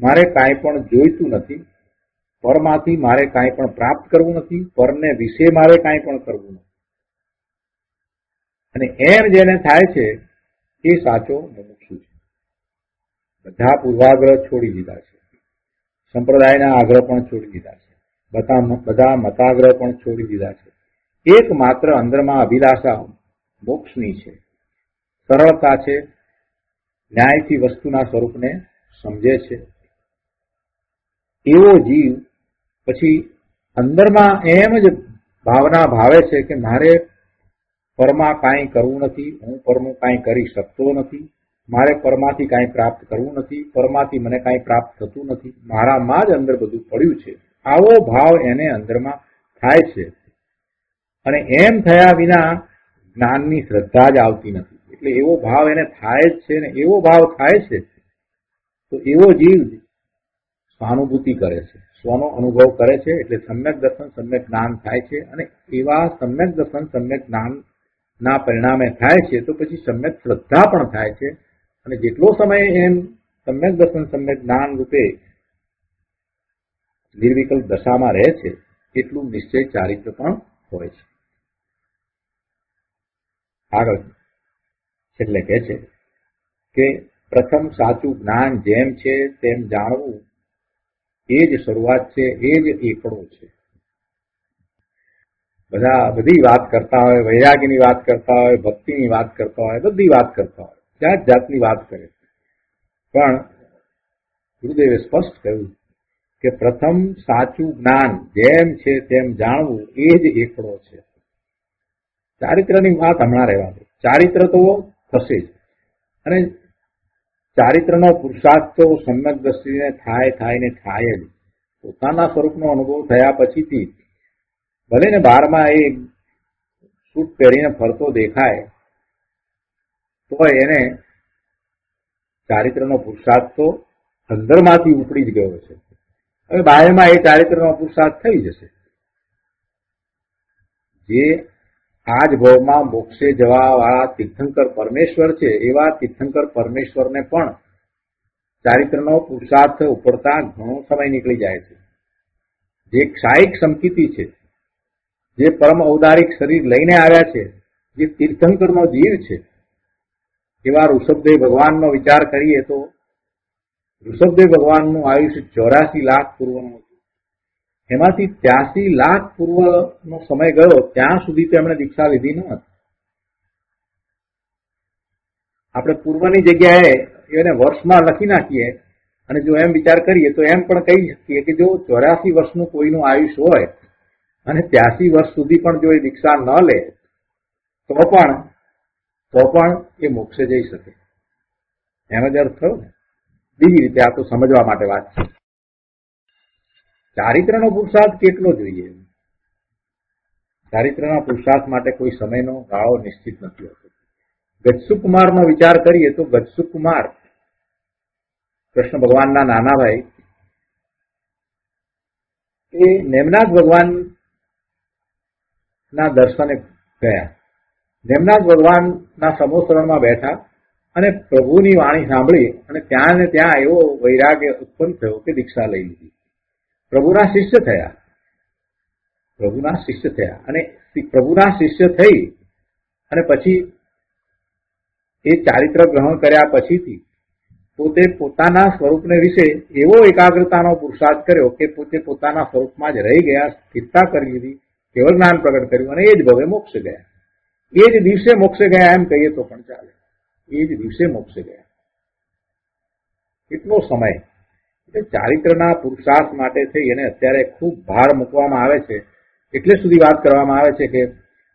Speaker 2: મારે કાંઈ પણ જોઈતું નથી, પરમાંથી મારે કાંઈ પણ પ્રાપ્ત કરવું નથી, પરને વિશે મારે કાંઈ પણ કરવું નથી. અને એમ જેને થાય છે એ સાચો મુમુક્ષુ છે. બધા પૂર્વાગ્રહ છોડી દીધા છે, સંપ્રદાયના આગ્રહ પણ છોડી દીધા છે, બધા મતાગ્રહ પણ છોડી દીધા છે. એકમાત્ર અંદરમાં અભિલાષા મોક્ષની છે, સરળતા છે, ન્યાયથી વસ્તુના સ્વરૂપને સમજે છે. એવો જીવ પછી અંદરમાં એમ જ ભાવના ભાવે છે કે મારે પરમાં કાંઈ કરવું નથી, હું પરનું કાંઈ કરી શકતો નથી, મારે પરમાંથી કાંઈ પ્રાપ્ત કરવું નથી, પરમાંથી મને કાંઈ પ્રાપ્ત થતું નથી, મારામાં જ અંદર બધું પડ્યું છે. આવો ભાવ એને અંદરમાં થાય છે. અને એમ થયા વિના જ્ઞાનની શ્રદ્ધા જ આવતી નથી. એટલે એવો ભાવ એને થાય જ છે, ને એવો ભાવ થાય છે તો એવો જીવ સ્વાનુભૂતિ કરે છે, સ્વનો અનુભવ કરે છે. એટલે સમ્યક દર્શન, સમ્યક જ્ઞાન થાય છે. અને એવા સમ્યક દર્શન, સમ્યક જ્ઞાન ના પરિણામે થાય છે તો પછી સમ્યક શ્રદ્ધા પણ થાય છે. અને જેટલો સમય એમ સમ્યક દર્શન, સમ્યક જ્ઞાન રૂપે નિર્વિકલ્પ દશામાં રહે છે એટલું નિશ્ચય ચારિત્ર પણ હોય છે. આગળ એટલે કહે છે કે પ્રથમ સાચું જ્ઞાન જેમ છે તેમ જાણવું એ જ શરૂઆત છે, એ જ એકડો છે. બધી વાત કરતા હોય, વૈરાગીની વાત કરતા હોય, ભક્તિની વાત કરતા હોય, બધી વાત કરતા હોય, જાત જાતની વાત કરે. પણ ગુરુદેવે સ્પષ્ટ કહ્યું કે પ્રથમ સાચું જ્ઞાન જેમ છે તેમ જાણવું એ જ એકડો છે. ચારિત્રની વાત હમણાં રહેવા દો. ચારિત્ર તો થશે જ, અને ચારિત્રનો પુરુષાર્થ તો સમ્યક દ્રષ્ટિને થાય જ. પોતાના સ્વરૂપનો અનુભવ થયા પછીથી ભલે ને બહારમાં એ સૂટ પહેરીને ફરતો દેખાય તો એને ચારિત્રનો પુરુષાર્થ તો અંદરમાંથી ઉપડી જ ગયો છે. હવે બાહ્યમાં એ ચારિત્રનો પુરુષાર્થ થઈ જશે. જે આજ ભાવમાં મોક્ષે જવા વાળા તીર્થંકર પરમેશ્વર છે, એવા તીર્થંકર પરમેશ્વરને પણ ચારિત્રનો પુરુષાર્થ ઉપડતા ઘણો સમય નીકળી જાય છે. જે ક્ષાયિક સંકિતિ છે, જે પરમ ઔદારિક શરીર લઈને આવ્યા છે, જે તીર્થંકરનો જીવ છે, એવા ઋષભદેવ ભગવાનનો વિચાર કરીએ તો ઋષભદેવ ભગવાનનું આયુષ્ય 84 લાખ પૂર્વનું હતું. એમાંથી 83 લાખ પૂર્વનો સમય ગયો ત્યાં સુધી તેમણે દીક્ષા લીધી ન હતી. આપણે પૂર્વની જગ્યાએ એને વર્ષમાં લખી નાખીએ અને જો એમ વિચાર કરીએ તો એમ પણ કહી શકીએ કે જો 84 વર્ષનું કોઈનું આયુષ્ય હોય અને 83 વર્ષ સુધી પણ જો એ દીક્ષા ન લે તો પણ એ મોક્ષે જઈ શકે. એનો જ અર્થ થયો ને. બીજી રીતે આ તો સમજવા માટે વાત છે. ચારિત્રનો પુરુષાર્થ કેટલો જોઈએ? ચારિત્રના પુરુષાર્થ માટે કોઈ સમયનો ગાળો નિશ્ચિત નથી હોતો. ગજસુકુમારનો વિચાર કરીએ તો ગજસુકુમાર કૃષ્ણ ભગવાનના નાના ભાઈ એ નેમનાથ ભગવાનના દર્શને ગયા. નેમનાથ ભગવાનના સમોસરણમાં બેઠા અને પ્રભુની વાણી સાંભળી અને ત્યાં ને ત્યાં એવો વૈરાગ્ય ઉત્પન્ન થયો કે દીક્ષા લઈ લીધી. પ્રભુના શિષ્ય થયા અને પ્રભુના શિષ્ય થઈ અને પછી એ ચારિત્ર ગ્રહણ કર્યા પછીથી પોતે પોતાના સ્વરૂપને વિશે એવો એકાગ્રતાનો પુરુષાર્થ કર્યો કે પોતે પોતાના સ્વરૂપમાં જ રહી ગયા, સ્થિરતા કરી લીધી, કેવળ જ્ઞાન પ્રગટ કર્યું અને એ જ ભવે મોક્ષે ગયા. એ જ દિવસે મોક્ષે ગયા એમ કહીએ તો પણ ચાલે. એ જ દિવસે મોક્ષે ગયા. કેટલો સમય! એટલે ચારિત્રના પુરુષાર્થ માટે થઈ એને અત્યારે ખૂબ ભાર મૂકવામાં આવે છે. એટલે સુધી વાત કરવામાં આવે છે કે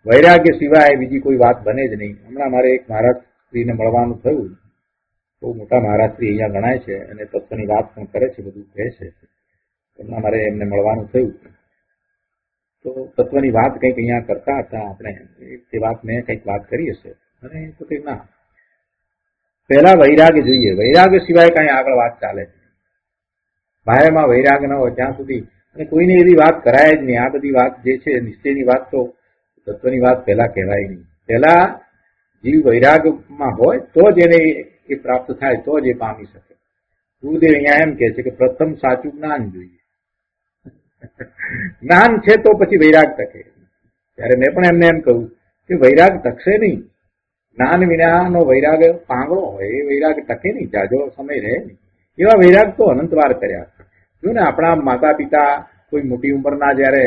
Speaker 2: વૈરાગ્ય સિવાય બીજી કોઈ વાત બને જ નહીં. હમણાં મારે એક મહારાજશ્રીને મળવાનું થયું. બહુ મોટા મહારાજશ્રી અહીંયા ગણાય છે અને તત્વની વાત પણ કરે છે, બધું કહે છે. હમણાં મારે એમને મળવાનું થયું તો તત્વની વાત કંઈક અહીંયા કરતા હતા. આપણે તે વાત મેં કંઈક વાત કરી હશે અને તો કંઈક ના, પહેલા વૈરાગ્ય જોઈએ. વૈરાગ્ય સિવાય કાંઈ આગળ વાત ચાલે છે. બાહ્યમાં વૈરાગ્ય ન હોય ત્યાં સુધી અને કોઈને એવી વાત કરાય જ નહીં. આ બધી વાત જે છે નિશ્ચયની વાત તો તત્વની વાત પહેલા કહેવાય નહીં. પહેલા જીવ વૈરાગ્યમાં હોય તો જ એને એ પ્રાપ્ત થાય, તો જ એ પામી શકે. ગુરુદેવ અહીંયા એમ કહે છે કે પ્રથમ સાચું જ્ઞાન જોઈએ. જ્ઞાન છે તો પછી વૈરાગ ટકે. ત્યારે મેં પણ એમને એમ કહ્યું કે વૈરાગ ટકશે નહીં. જ્ઞાન વિનાનો વૈરાગ પાંગળો હોય, એ વૈરાગ ટકે નહીં, જાજો સમય રહે નહીં. એવા વૈરાગ તો અનંતવાર કર્યા. જો ને આપણા માતા પિતા કોઈ મોટી ઉંમરના જયારે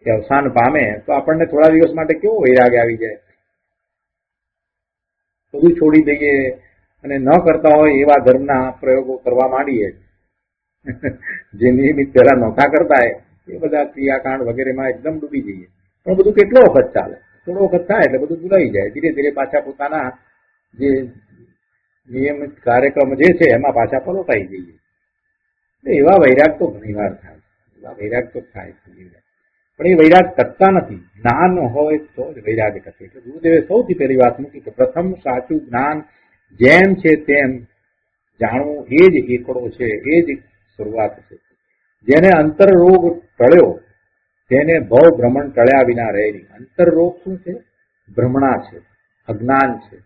Speaker 2: અવસાન પામે તો આપણને થોડા દિવસ માટે કેવો વૈરાગ આવી જાય. બધું છોડી દઈએ અને ન કરતા હોય એવા ધર્મના પ્રયોગો કરવા માંડીએ. જે નિયમિત પહેલા નોખા કરતા હોય એ બધા ક્રિયાકાંડ વગેરેમાં એકદમ ડૂબી જઈએ. પણ બધું કેટલો વખત ચાલે? થોડો વખત થાય એટલે બધું ભૂલાઈ જાય. ધીરે ધીરે પાછા પોતાના જે નિયમિત કાર્યક્રમ જે છે એમાં પાછા પલોટાઈ જઈએ. એવા વૈરાગ તો ઘણી વાર થાય. એવા વૈરાગ તો થાય પણ એ વૈરાગ ટકતા નથી. જ્ઞાન હોય તો જ વૈરાગ ટકે. એટલે ગુરુદેવે સૌથી પહેલી વાત મૂકી કે પ્રથમ સાચું જ્ઞાન જેમ છે તેમ જાણવું એ જ એકડો છે, એ જ શરૂઆત છે. જેને અંતરરોગ ટળ્યો તેને ભવ ભ્રમણ ટળ્યા વિના રહે નહીં. અંતરરોગ શું છે? ભ્રમણા છે, અજ્ઞાન છે,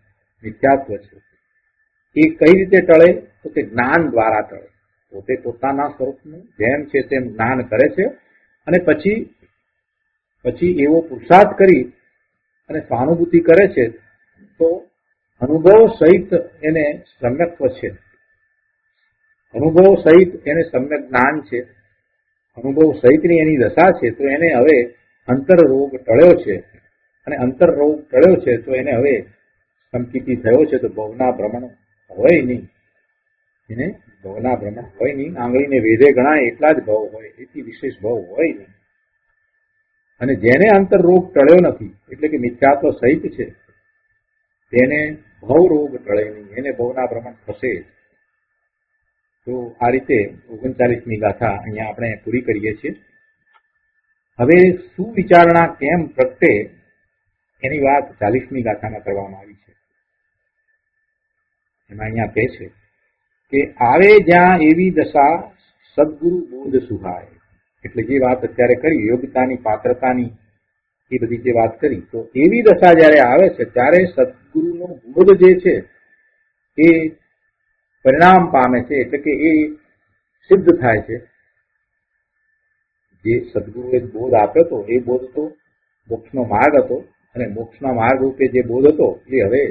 Speaker 2: મિથ્યાત્વ છે. એ કઈ રીતે ટળે? તો કે જ્ઞાન દ્વારા ટળે. પોતે પોતાના સ્વરૂપનું જેમ છે તેમ જ્ઞાન કરે છે અને પછી એવો પુરુષાર્થ કરી અને સહાનુભૂતિ કરે છે તો અનુભવ સહિત એને સમ્યક્ત્વ છે, અનુભવ સહિત એને સમ્યક જ્ઞાન છે, અનુભવ સહિતની એની દશા છે. તો એને હવે અંતરરોગ ટળ્યો છે, અને અંતરરોગ ટળ્યો છે તો એને હવે સંકિતી થયો છે તો ભવના ભ્રમણ હોય નહીં, એને ભવના ભ્રમણ હોય નહીં. આંગળીને વેધે ગણાય એટલા જ ભવ હોય, એથી વિશેષ ભવ હોય નહીં. અને જેને અંતરરોગ ટળ્યો નથી એટલે કે મિથ્યાત્વ સહિત છે તેને ભવરોગ ટળે નહીં, એને ભવના ભ્રમણ થશે. તો આ રીતે 39મી ગાથા અહીંયા આપણે પૂરી કરીએ છીએ. હવે સુવિચારણા કેમ પ્રગટે એની વાત 40મી ગાથામાં કરવામાં આવી છે. એમાં અહીંયા કહે છે કે આવે જ્યાં એવી દશા સદગુરુ બોધ સુહાય. એટલે જે વાત અત્યારે કરી યોગ્યતાની પાત્રતાની એ બધી જે વાત કરી, તો એવી દશા જયારે આવે છે ત્યારે સદગુરુનો બોધ જે છે એ પરિણામ પામે છે, એટલે કે એ સિદ્ધ થાય છે. જે સદગુરુએ બોધ આપ્યો હતો એ બોધ તો મોક્ષનો માર્ગ હતો, અને મોક્ષના માર્ગ રૂપે જે બોધ હતો એ હવે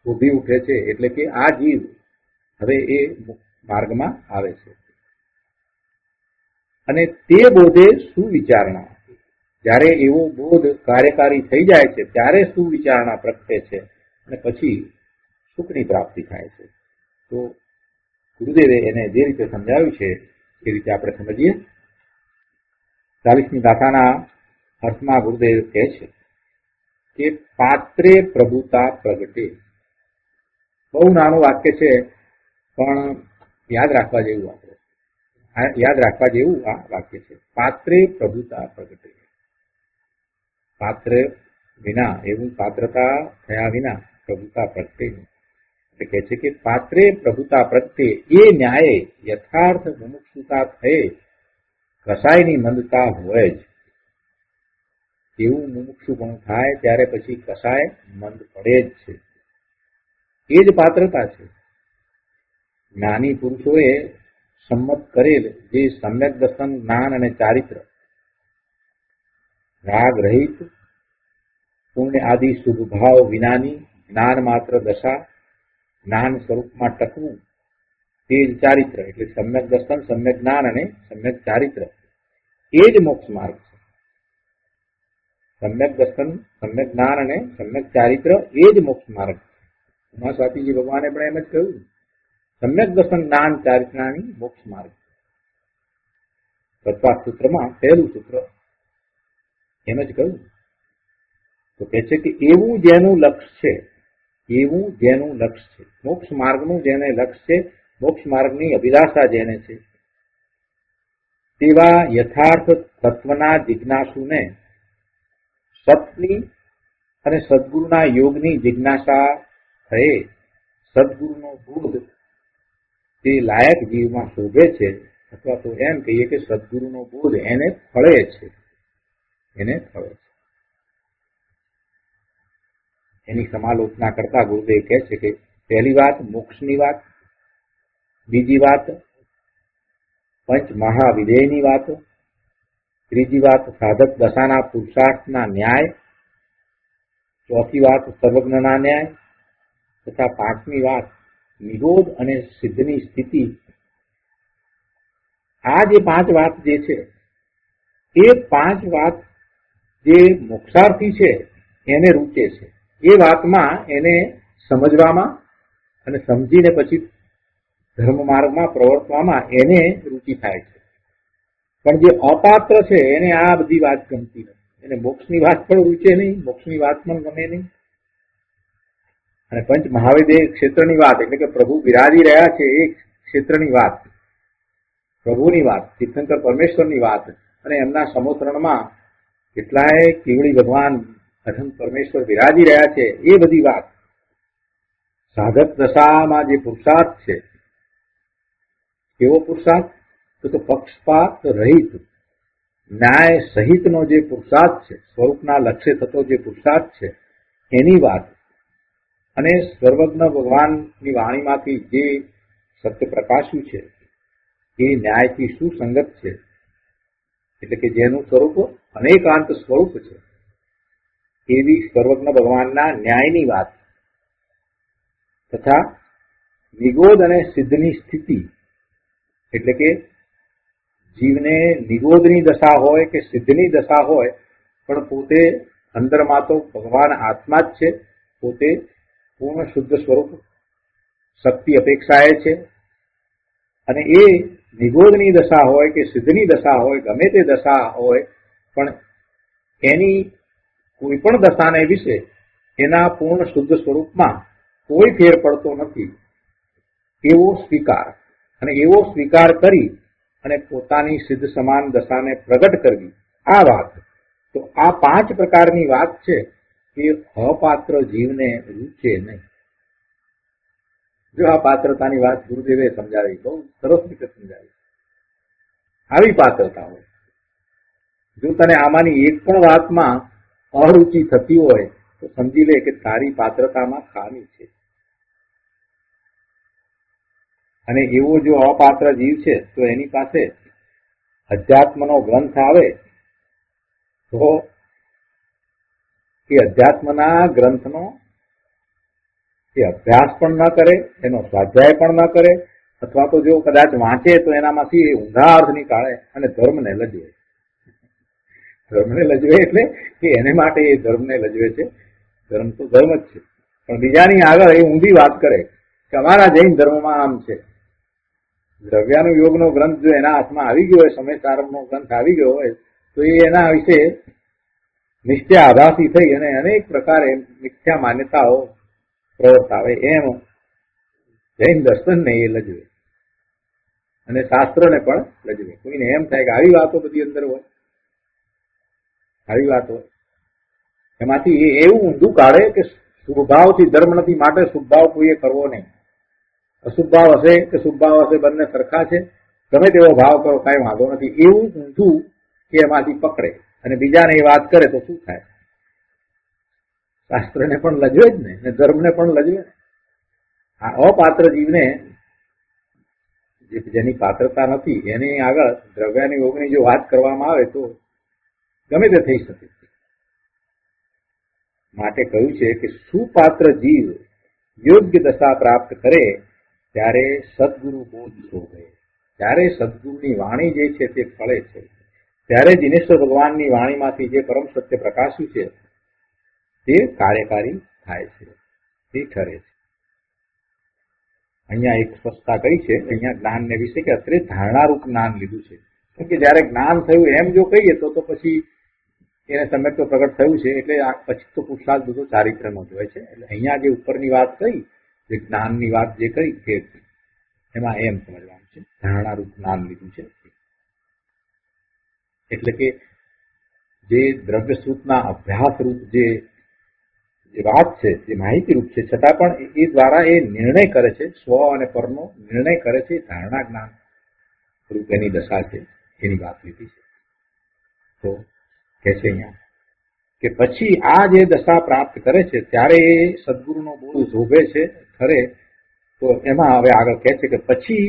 Speaker 2: શોભી ઉઠે છે, એટલે કે આ જીવ હવે એ માર્ગમાં આવે છે. અને તે બોધે સુવિચારણા, જ્યારે એવો બોધ કાર્યકારી થઈ જાય છે ત્યારે સુવિચારણા પ્રગટે છે, અને પછી સુખની પ્રાપ્તિ થાય છે. તો ગુરુદેવે એને જે રીતે સમજાવ્યું છે એ રીતે આપણે સમજીએ. 40મી ગાથાના અર્થમાં ગુરુદેવ કહે છે કે પાત્રે પ્રભુતા પ્રગટે. બહુ નાનું વાક્ય છે પણ યાદ રાખવા જેવું આ વાક્ય છે. પાત્રે પ્રભુતા પ્રગટે. પાત્ર વિના, એવું પાત્રતા થયા વિના પ્રભુતા પ્રગટે. એટલે કહે છે કે પાત્રે પ્રભુતા પ્રગટે એ ન્યાયે યથાર્થ મુમુક્ષુતા થયે કસાયની મંદતા હોય જ. એવું મુમુક્ષુપણું થાય ત્યારે પછી કસાય મંદ પડે જ છે. એ જ પાત્રતા છે. જ્ઞાની પુરુષોએ સંમત કરેલ જે સમ્યક દર્શન, જ્ઞાન અને ચારિત્ર, રાગ રહિત, પુણ્ય આદિ શુભ ભાવ વિનાની જ્ઞાન માત્ર દશા, જ્ઞાન સ્વરૂપમાં ટકવું, તે જ ચારિત્ર. એટલે સમ્યક દર્શન, સમ્યક જ્ઞાન અને સમ્યક ચારિત્ર એ જ મોક્ષ માર્ગ છે. સમ્યક દર્શન, સમ્યક જ્ઞાન અને સમ્યક ચારિત્ર એ જ મોક્ષ માર્ગ છે. ઉમા સ્વાતીજી ભગવાને પણ એમ જ કહ્યું, સમ્યક દર્શન, જ્ઞાન, ચારિત્રાની મોક્ષ માર્ગ. તત્વા સૂત્રમાં પહેલું સૂત્ર એમ જ કહ્યું. તો કહે છે કે એવું જેનું લક્ષ્ય છે, મોક્ષ માર્ગનું જેને લક્ષ્ય છે, મોક્ષ માર્ગની અભિલાષા જેને છે, તેવા યથાર્થ તત્વના જિજ્ઞાસુને સતની અને સદગુરુના યોગની જિજ્ઞાસા થયે સદગુરુનો બોધ તે લાયક જીવમાં શોભે છે, અથવા તો એમ કહીએ કે સદગુરુનો બોધ એને ફળે છે. એની સમાલોચના કરતા ગુરુદેવ કહે છે કે પહેલી વાત મોક્ષની વાત, બીજી વાત પંચ મહાવિધેયની વાત, ત્રીજી વાત સાધક દશાના પુરુષાર્થના ન્યાય, ચોથી વાત સર્વજ્ઞના ન્યાય, તથા પાંચમી વાત નિરોધ અને સિદ્ધની સ્થિતિ. આ જે પાંચ વાત જે છે એ પાંચ વાત જે મોક્ષાર્થી છે એને રૂચે છે. એ વાતમાં એને સમજવામાં અને સમજીને પછી ધર્મ માર્ગમાં પ્રવર્તવામાં એને રૂચિ થાય છે. પણ જે અપાત્ર છે એને આ બધી વાત ગમતી નથી. એને મોક્ષની વાત પણ રૂચે નહીં, મોક્ષની વાત પણ ગમે નહીં. અને પંચ મહાવિદેય ક્ષેત્રની વાત, એટલે કે પ્રભુ બિરાજી રહ્યા છે એ ક્ષેત્રની વાત, પ્રભુની વાત, તીર્થંકર પરમેશ્વરની વાત, અને એમના સમોત્રણમાં કેટલાય કેવળી ભગવાન અખંડ પરમેશ્વર બિરાજી રહ્યા છે એ બધી વાત. સાધક દશામાં જે પુરુષાર્થ છે, કેવો પુરુષાર્થ? તો પક્ષપાત રહિત, ન્યાય સહિતનો જે પુરુષાર્થ છે, સ્વરૂપના લક્ષ્ય થતો જે પુરુષાર્થ છે એની વાત. અને સર્વજ્ઞ ભગવાનની વાણીમાંથી જે સત્ય પ્રકાશ્યું છે એ ન્યાયથી સુસંગત છે, એટલે કે જેનું સ્વરૂપ અનેકાંત સ્વરૂપ છે, એવી સર્વજ્ઞ ભગવાનના ન્યાયની વાત. તથા નિગોદ અને સિદ્ધની સ્થિતિ, એટલે કે જીવને નિગોદની દશા હોય કે સિદ્ધની દશા હોય પણ પોતે અંદરમાં તો ભગવાન આત્મા જ છે, પોતે પૂર્ણ શુદ્ધ સ્વરૂપ શક્તિ અપેક્ષાએ છે. અને એ નિગોદની દશા હોય કે સિદ્ધની દશા હોય, ગમે તે દશા હોય, પણ એની કોઈ પણ દશાને વિશે એના પૂર્ણ શુદ્ધ સ્વરૂપમાં કોઈ ફેર પડતો નથી એવો સ્વીકાર, અને એવો સ્વીકાર કરી અને પોતાની સિદ્ધ સમાન દશાને પ્રગટ કરવી, આ વાત. તો આ 5 પ્રકારની વાત છે એ અપાત્ર જીવને રૂચે નહીં. જો આ પાત્રતાની વાત ગુરુદેવે સમજાવી, બહુ સરસ રીતે સમજાવી. આવી પાત્રતા હોય. જો તને આમાંની એક પણ વાતમાં અરુચિ થતી હોય તો સમજી લે કે તારી પાત્રતામાં ખામી છે. અને એવો જો અપાત્ર જીવ છે તો એની પાસે અધ્યાત્મનો ગ્રંથ આવે તો એ અધ્યાત્મના ગ્રંથનો એ અભ્યાસ પણ ન કરે, એનો સ્વાધ્યાય પણ ન કરે, અથવા તો જો કદાચ વાંચે તો એનામાંથી ઊંધા અર્થ નીકાળે અને ધર્મને લજવે. ધર્મને લજવે એટલે કે એને માટે એ ધર્મને લજવે છે. ધર્મ તો ધર્મ જ છે, પણ બીજાની આગળ એ ઊંધી વાત કરે કે અમારા જૈન ધર્મમાં આમ છે. દ્રવ્યાનું યોગનો ગ્રંથ જો એના હાથમાં આવી ગયો હોય, સમય સારમનો ગ્રંથ આવી ગયો હોય, તો એ એના વિશે નિશ્ચય આભાસી થઈ અને અનેક પ્રકારે મિથ્યા માન્યતાઓ પ્રવર્તાવે. એમ જૈન દર્શનને એ લજવે અને શાસ્ત્રને પણ લજવે. કોઈને એમ થાય કે આવી વાતો બધી અંદર હોય, આવી વાત હોય, એમાંથી એ એવું ઊંધું કાઢે કે શુભભાવથી ધર્મ નથી, માટે શુભભાવ કોઈએ કરવો નહીં. અશુભ ભાવ હશે કે શુભ ભાવ હશે, બંને સરખા છે, ગમે તેવો ભાવ કરો કાંઈ વાંધો નથી, એવું ઊંધું કે એમાંથી પકડે અને બીજાને એ વાત કરે તો શું થાય? શાસ્ત્રને પણ લજવે જ ને, અને ધર્મને પણ લજવે. આ અપાત્ર જીવને, જેની પાત્રતા નથી, એની આગળ દ્રવ્યાની યોગની જો વાત કરવામાં આવે તો ગમે તે થઈ શકે. માટે કહ્યું છે કે સુપાત્ર જીવ યોગ્ય દશા પ્રાપ્ત કરે ત્યારે સદગુરુ બોધ શોભે. ત્યારે સદગુરુની વાણી જે છે તે ફળે છે. ત્યારે દિનેશ્વર ભગવાનની વાણીમાંથી જે પરમ સત્ય પ્રકાશ્યું છે તે કાર્યકારી થાય છે, તે ઠરે છે. અહીંયા એક સ્પષ્ટતા કરી છે, અહીંયા જ્ઞાનને વિશે કે અત્રે ધારણારૂપ જ્ઞાન લીધું છે. કેમ કે જયારે જ્ઞાન થયું એમ જો કહીએ તો પછી એને સમ્યક તો પ્રગટ થયું છે, એટલે પછી તો પુરુષાર્થ બધો ચારિત્રનો જ હોય છે. એટલે અહીંયા જે ઉપરની વાત કહી, જે જ્ઞાનની વાત જે કહી કે એમાં એમ સમજવાનું છે, ધારણારૂપ જ્ઞાન લીધું છે. એટલે કે જે દ્રવ્ય સૂતના અભ્યાસ રૂપ જે વાત છે, જે માહિતી રૂપ છે, છતાં પણ એ દ્વારા એ નિર્ણય કરે છે, સ્વ અને પરનો નિર્ણય કરે છે. ધારણા જ્ઞાન રૂપ એની દશા છે, એની વાત લીધી છે. તો કે છે અહીંયા કે પછી આ જે દશા પ્રાપ્ત કરે છે ત્યારે એ સદગુરુનો બોધ શોભે છે, ખરે. તો એમાં હવે આગળ કહે છે કે પછી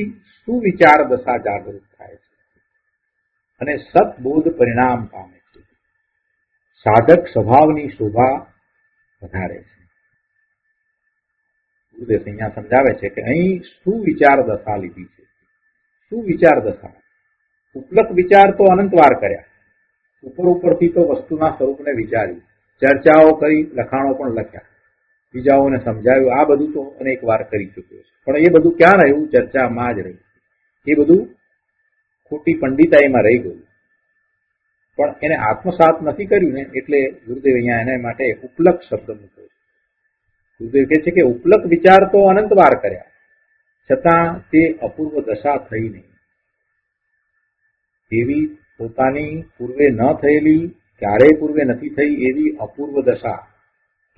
Speaker 2: સુવિચાર દશા જાગૃત થાય છે અને સદબોધ પરિણામ પામે છે. સાધક સ્વભાવની શોભા વધારે છે. ગુરુદેવ અહીંયા સમજાવે છે કે અહીં સુવિચાર દશા લીધી છે. સુવિચાર દશા, ઉપલક વિચાર તો અનંતવાર કર્યા, ઉપરથી તો વસ્તુના સ્વરૂપને વિચાર્યું, ચર્ચાઓ કરી, લખાણો પણ લખ્યા, બીજાઓને સમજાવ્યું, આ બધું તો અનેક વાર કરી ચૂક્યો છે. પણ એ બધું ક્યાં રહ્યું? ચર્ચામાં જ રહ્યું. એ બધું ખોટી પંડિતાઈમાં રહી ગયું, પણ એને આત્મસાત નથી કર્યું ને, એટલે ગુરુદેવ અહીંયા એના માટે ઉપલક શબ્દ મૂક્યો છે. ગુરુદેવ કહે છે કે ઉપલક વિચાર તો અનંતવાર કર્યા, છતાં તે અપૂર્વ દશા થઈ નહીં. એવી પોતાની પૂર્વે ન થયેલી, ક્યારેય પૂર્વે નથી થઈ એવી અપૂર્વ દશા.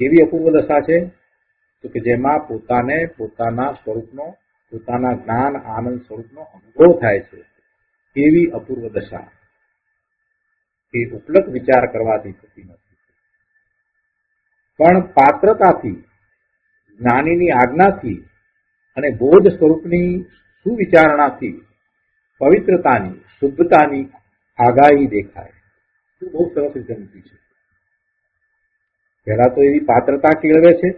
Speaker 2: કેવી અપૂર્વ દશા છે? તો કે જેમાં પોતાને પોતાના સ્વરૂપનો, પોતાના જ્ઞાન આનંદ સ્વરૂપનો અનુભવ થાય છે, એવી અપૂર્વ દશા એ ઉપલક વિચાર કરવાથી થતી નથી. પણ પાત્રતાથી, જ્ઞાનીની આજ્ઞાથી અને બોધ સ્વરૂપની સુવિચારણાથી પવિત્રતાની, શુદ્ધતાની આગાહી દેખાય. એ બહુ સરસ રીતે મૂકી છે. પહેલા તો એવી પાત્રતા કેળવે છે,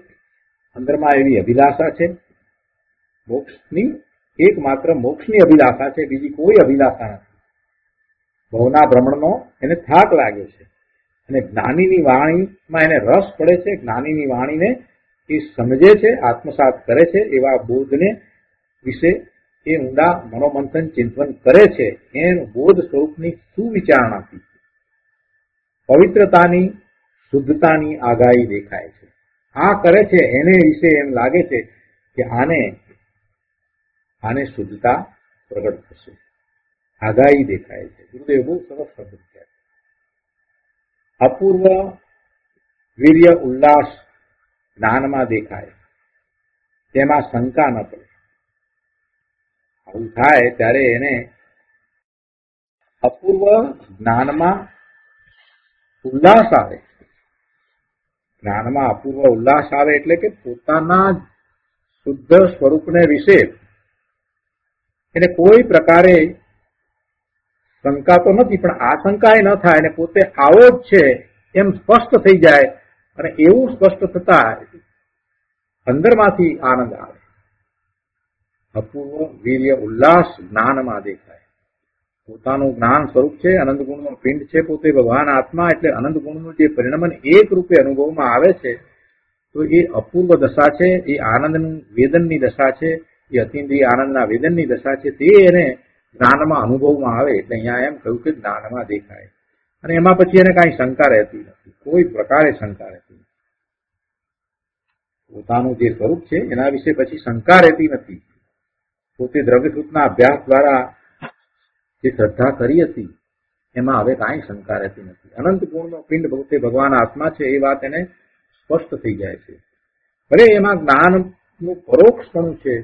Speaker 2: અંદરમાં એવી અભિલાષા છે, મોક્ષની એકમાત્ર મોક્ષની અભિલાષા છે, બીજી કોઈ અભિલાષા નથી. ભવના ભ્રમણનો એને થાક લાગ્યો છે અને જ્ઞાનીની વાણીમાં એને રસ પડે છે, જ્ઞાનીની વાણીને એ સમજે છે, આત્મસાત કરે છે, એવા બોધને વિશે એ ઊંડા મનોમંથન ચિંતન કરે છે. એનું બોધ સ્વરૂપની સુવિચારણાથી પવિત્રતાની, શુદ્ધતાની આગાહી દેખાય છે. આ કરે છે એને વિશે એમ લાગે છે કે આને શુદ્ધતા પ્રગટ થશે, આગાહી દેખાય છે. ગુરુદેવ બહુ સરસ શબ્દ છે. અપૂર્વ વીર્ય ઉલ્લાસ જ્ઞાનમાં દેખાય, તેમાં શંકા ન પડે. આવું થાય ત્યારે એને અપૂર્વ જ્ઞાનમાં ઉલ્લાસ આવે. જ્ઞાનમાં અપૂર્વ ઉલ્લાસ આવે એટલે કે પોતાના શુદ્ધ સ્વરૂપને વિશે એને કોઈ પ્રકારે શંકા તો નથી, પણ આશંકા ન થાય અને પોતે આવો જ છે એમ સ્પષ્ટ થઈ જાય. અને એવું સ્પષ્ટ થતા અંદરમાંથી આનંદ આવે. અપૂર્વ વીર્ય ઉલ્લાસ જ્ઞાનમાં દેખાય. પોતાનું જ્ઞાન સ્વરૂપ છે, અનંત ગુણનો પિંડ છે, પોતે ભગવાન આત્મા, એટલે અનંત ગુણનું જે પરિણમન એક રૂપે અનુભવમાં આવે છે, તો એ અપૂર્વ દશા છે, એ આનંદનું વેદનની દશા છે, એ અતિન્દ્રિય આનંદના વેદનની દશા છે. તે એને જ્ઞાનમાં અનુભવમાં આવે. એટલે અહીંયા એમ કહ્યું કે જ્ઞાનમાં દેખાય. અને એમાં પછી એને કાંઈ શંકા રહેતી નથી, કોઈ પ્રકારે શંકા રહેતી નથી. પોતાનું જે સ્વરૂપ છે એના વિશે પછી શંકા રહેતી નથી. પોતે દ્રવ્યસૂત્રના અભ્યાસ દ્વારા જે શ્રદ્ધા કરી હતી એમાં હવે કાંઈ શંકા રહેતી નથી. અનંત ગુણનો પિંડ પોતે ભગવાન આત્મા છે એ વાત એને સ્પષ્ટ થઈ જાય છે. ભલે એમાં જ્ઞાનનું પરોક્ષપણું છે,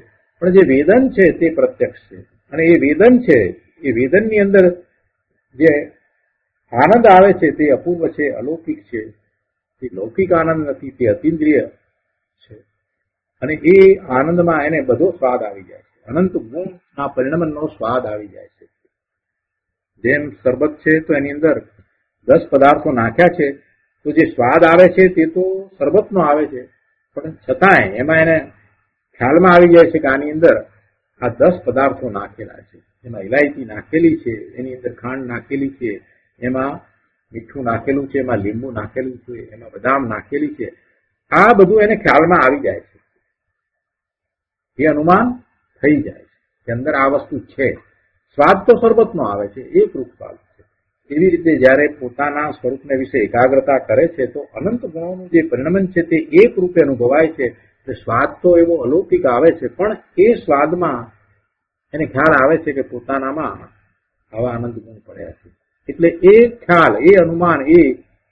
Speaker 2: પણ જે વેદન છે તે પ્રત્યક્ષ છે. અને એ વેદન છે, એ વેદનની અંદર જે આનંદ આવે છે તે અપૂર્વ છે, અલૌકિક છે. તે લૌકિક આનંદ નથી, તે અતિન્દ્રિય છે. અને એ આનંદમાં એને બધો સ્વાદ આવી જાય છે. અનંત ગુણના પરિણમનનો સ્વાદ આવી જાય છે. જેમ શરબત છે તો એની અંદર 10 પદાર્થો નાખ્યા છે, તો જે સ્વાદ આવે છે તે તો શરબતનો આવે છે, પણ છતાંય એમાં એને ખ્યાલમાં આવી જાય છે કે આની અંદર આ 10 પદાર્થો નાખેલા છે. એમાં ઇલાયચી નાખેલી છે, એની અંદર ખાંડ નાખેલી છે, એમાં મીઠું નાખેલું છે, એમાં લીંબુ નાખેલું છે, એમાં બદામ નાખેલી છે. આ બધું એને ખ્યાલમાં આવી જાય છે. એ અનુમાન થઈ જાય છે કે અંદર આ વસ્તુ છે. સ્વાદ તો શરબતનો આવે છે, એકરૂપ સ્વાદ છે. એવી રીતે જયારે પોતાના સ્વરૂપને વિશે એકાગ્રતા કરે છે તો અનંત ગુણોનું જે પરિણમન છે તે એક રૂપે અનુભવાય છે. એટલે સ્વાદ તો એવો અલૌકિક આવે છે, પણ એ સ્વાદમાં એને ખ્યાલ આવે છે કે પોતાનામાં આવા આનંદ ગુણ પડ્યા છે. એટલે એ ખ્યાલ, એ અનુમાન, એ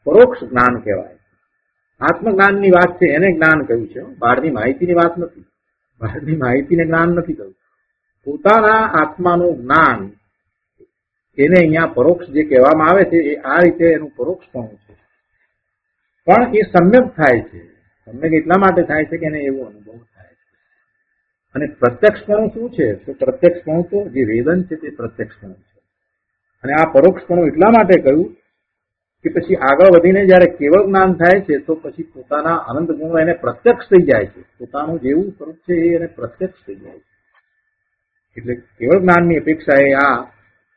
Speaker 2: પરોક્ષ જ્ઞાન કહેવાય. આત્મજ્ઞાનની વાત છે, એને જ્ઞાન કહ્યું છે, બહારની માહિતીની વાત નથી. બહારની માહિતીને જ્ઞાન નથી કહ્યું. પોતાના આત્માનું જ્ઞાન એને અહીંયા પરોક્ષ જે કહેવામાં આવે છે એ આ રીતે એનું પરોક્ષપણું છે. પણ એ સમ્યક થાય છે. સમ્યક એટલા માટે થાય છે કે એને એવો અનુભવ થાય છે. અને પ્રત્યક્ષપણું શું છે? તો પ્રત્યક્ષપણું તો જે વેદન છે તે પ્રત્યક્ષપણું છે. અને આ પરોક્ષપણું એટલા માટે કહ્યું કે પછી આગળ વધીને જયારે કેવળ જ્ઞાન થાય છે તો પછી પોતાના અનંત ગુણો એને પ્રત્યક્ષ થઈ જાય છે. પોતાનું જેવું સ્વરૂપ છે એ એને પ્રત્યક્ષ થઈ જાય છે. એટલે કેવળ જ્ઞાનની અપેક્ષા એ આ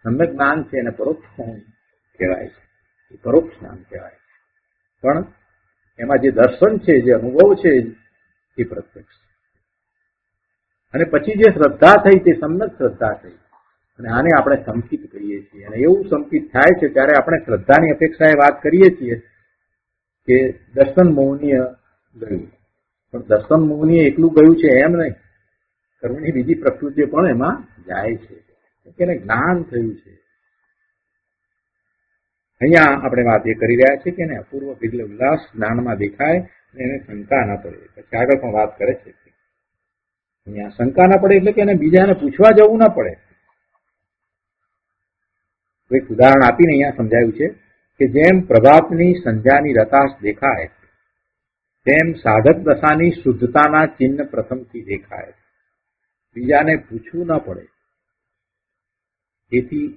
Speaker 2: સમ્યક જ્ઞાન છે એને પરોક્ષ કહેવાય છે. એ પરોક્ષ જ્ઞાન કહેવાય છે. પણ એમાં જે દર્શન છે, જે અનુભવ છે એ પ્રત્યક્ષ. અને પછી જે શ્રદ્ધા થઈ તે સમ્યક શ્રદ્ધા થઈ. અને આને આપણે સંકિત કહીએ છીએ. અને એવું સંકિત થાય છે ત્યારે આપણે શ્રદ્ધાની અપેક્ષાએ વાત કરીએ છીએ કે દર્શન મૌનીય ગયું. પણ દર્શન મૌનીય એકલું ગયું છે એમ નહીં, કર્મની બીજી પ્રકૃતિઓ પણ એમાં જાય છે. એને જ્ઞાન થયું છે. અહીંયા આપણે વાત એ કરી રહ્યા છીએ કે એને અપૂર્વ વીર્ય ઉલ્લાસ જ્ઞાનમાં દેખાય અને એને શંકા ના પડે. પછી આગળ પણ વાત કરે છે અહીંયા શંકા ના પડે એટલે કે એને બીજાને પૂછવા જવું ના પડે. એક ઉદાહરણ આપીને અહીંયા સમજાયું છે કે જેમ પ્રભાતની સંધ્યાની રતાશ દેખાય તેમ સાધક દશાની શુદ્ધતાના ચિહ્ન પ્રથમથી દેખાય. બીજાને પૂછવું ન પડે. તેથી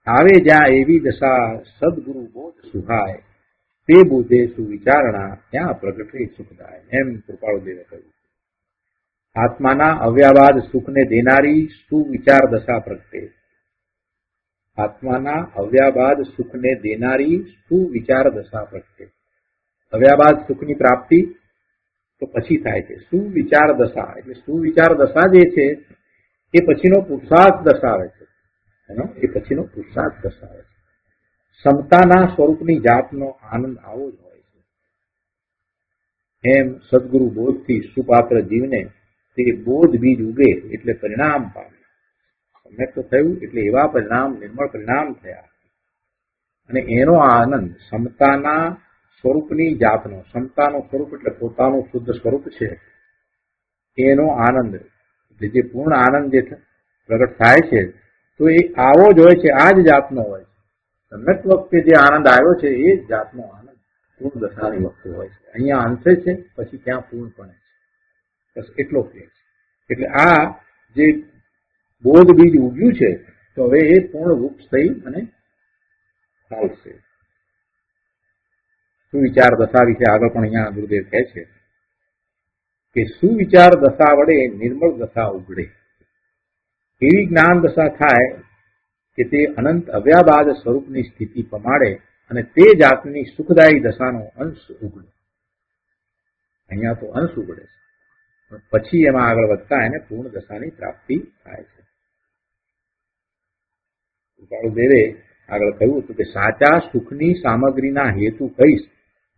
Speaker 2: આવે જ્યાં એવી દશા સદગુરુ બોધ સુહાય, તે બોધે સુવિચારણા ત્યાં પ્રગટે સુખદાય. એમ કૃપાળુદેવે કહ્યું. આત્માના અવ્યાવાદ સુખને દેનારી સુવિચાર દશા પ્રગટે. આત્માના અવ્યાબાદ સુખને દેનારી સુવિચાર દશા પ્રગટે. અવ્યાબાદ સુખની પ્રાપ્તિ તો પછી થાય છે. સુવિચાર દશા એટલે સુવિચાર દશા જે છે એ પછીનો પુરુષાર્થ દર્શાવે છે. એ પછીનો પુરુષાર્થ દર્શાવે છે. સમતાના સ્વરૂપની જાતનો આનંદ આવો જ હોય છે. એમ સદગુરુ બોધથી સુપાત્ર જીવને તે બોધ બીજ ઉગે એટલે પરિણામ પામે. સમ્યક તો થયું એટલે એવા પરિણામ, નિર્મળ પરિણામ થયા. અને એનો આનંદ સમતાના સ્વરૂપની જાતનો, સમતાનું સ્વરૂપ એટલે પોતાનું શુદ્ધ સ્વરૂપ છે, એનો આનંદ એટલે જે પૂર્ણ આનંદ જે પ્રગટ થાય છે તો એ આવો જ હોય છે, આ જ જાતનો હોય છે. સમ્યક વખતે જે આનંદ આવ્યો છે એ જ જાતનો આનંદ પૂર્ણ દશાની વખતે હોય છે. અહીંયા અંશે છે, પછી ત્યાં પૂર્ણપણે છે. બસ એટલો ફેર છે. એટલે આ જે બોધ બીજ ઉગ્યું છે તો હવે એ પૂર્ણ વૃક્ષ થઈ અને ચાલશે. સુવિચાર દશા વિશે આગળ પણ અહીંયા ગુરુદેવ કહે છે કે સુવિચાર દશા વડે નિર્મળ દશા ઉગડે. એવી જ્ઞાન દશા થાય કે તે અનંત અવ્યાબાદ સ્વરૂપની સ્થિતિ પમાડે અને તે જાતની સુખદાયી દશાનો અંશ ઉગડે. અહીંયા તો અંશ ઉગડે છે, પછી એમાં આગળ વધતા એને પૂર્ણ દશાની પ્રાપ્તિ થાય છે. દેવે આગળ કહ્યું હતું કે સાચા સુખની સામગ્રીના હેતુ કહીશ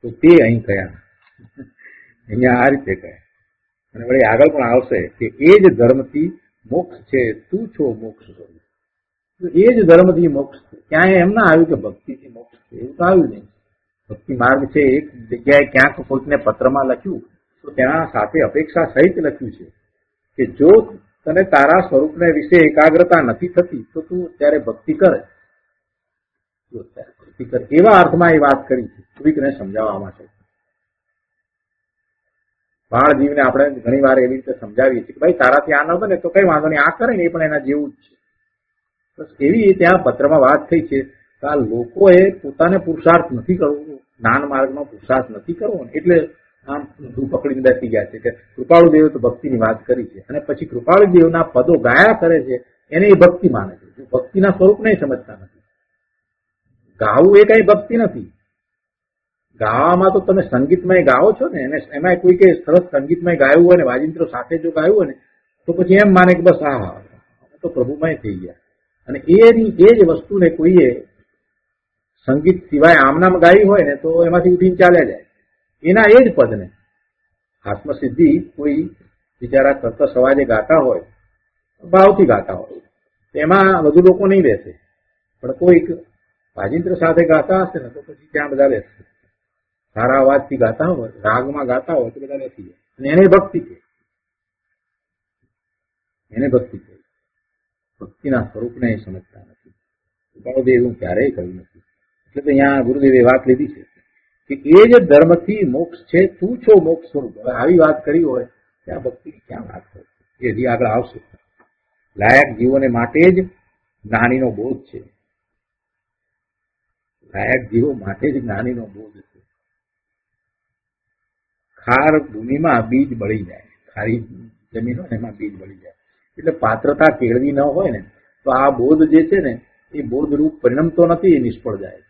Speaker 2: તો તે અહીં કયા. અહીંયા આ રીતે કહે. અને વળી આગળ પણ આવશે કે એ જ ધર્મથી મોક્ષ છે, તું છો મોક્ષ સ્વરૂપ. એ જ ધર્મથી મોક્ષ છે. ક્યાંય એમ ના આવ્યું કે ભક્તિથી મોક્ષ છે, એવું તો આવ્યું નહીં. ભક્તિ માર્ગ છે એક જગ્યાએ ક્યાંક કોઈકને પત્રમાં લખ્યું તો તેના સાથે અપેક્ષા સહિત લખ્યું છે કે જો તને તારા સ્વરૂપને વિશે એકાગ્રતા નથી થતી તો તું અત્યારે ભક્તિ કરે. ભક્તિ કર એવા અર્થમાં એ વાત કરી છે, કોઈકને સમજાવવા માટે. બાળ જીવને આપણે ઘણી વાર એવી રીતે સમજાવીએ છીએ કે ભાઈ તારાથી આ ન બને તો કઈ વાંધો નહીં, આ કરે ને એ પણ એના જેવું જ છે. બસ એવી ત્યાં પત્રમાં વાત થઈ છે કે આ લોકોએ પોતાને પુરુષાર્થ નથી કરવો, જ્ઞાન માર્ગનો પુરુષાર્થ નથી કરવો ને એટલે આમ પકડીને બેસી ગયા છે કે કૃપાળુ દેવે તો ભક્તિની વાત કરી છે અને પછી કૃપાળુ દેવના પદો ગાયા કરે છે એને એ ભક્તિ માને છે. ભક્તિના સ્વરૂપ નહીં સમજતા નથી. ગાવું એ કઈ ભક્તિ નથી. ગાવામાં તો તમે સંગીતમય ગાઓ છો ને, એને એમાં કોઈ કે સરસ સંગીતમય ગાયું હોય ને વાજિંત્રો સાથે જો ગાયું હોય ને તો પછી એમ માને કે બસ હા તો પ્રભુમય થઈ ગયા. અને એ જ વસ્તુને કોઈએ સંગીત સિવાય આમનામ ગાઈ હોય ને તો એમાંથી ઉઠીને ચાલ્યા જાય. એના એ જ પદને આત્મસિદ્ધિ કોઈ બિચારા કરતા સવાજે ગાતા હોય, ભાવથી ગાતા હોય, એમાં વધુ લોકો નહીં બેસે. પણ કોઈક વાજિંત્ર સાથે ગાતા હશે ને તો પછી ત્યાં બધા બેસશે. સારા અવાજથી ગાતા હોય, રાગમાં ગાતા હોય તો બધા બેસી જાય. અને એને ભક્તિ છે, એને ભક્તિ છે. ભક્તિના સ્વરૂપને સમજતા નથી. ગુરુદેવ એવું ક્યારેય કહ્યું નથી. એટલે તો અહીંયા ગુરુદેવે વાત લીધી છે કે એ જ ધર્મથી મોક્ષ છે, તું છો મોક્ષ સ્વરૂપ. હવે આવી વાત કરી હોય ત્યાં ભક્તિની ક્યાં વાત કરે? એ હજી આગળ આવશે. લાયક જીવોને માટે જ જ્ઞાનીનો બોધ છે. લાયક જીવો માટે જ જ્ઞાનીનો બોધ છે. ખાર ભૂમિમાં બીજ બળી જાય, ખારી જમીન હોય ને એમાં બીજ બળી જાય. એટલે પાત્રતા કેળવી ન હોય ને તો આ બોધ જે છે ને એ બોધરૂપ પરિણમતો નથી, એ નિષ્ફળ જાય.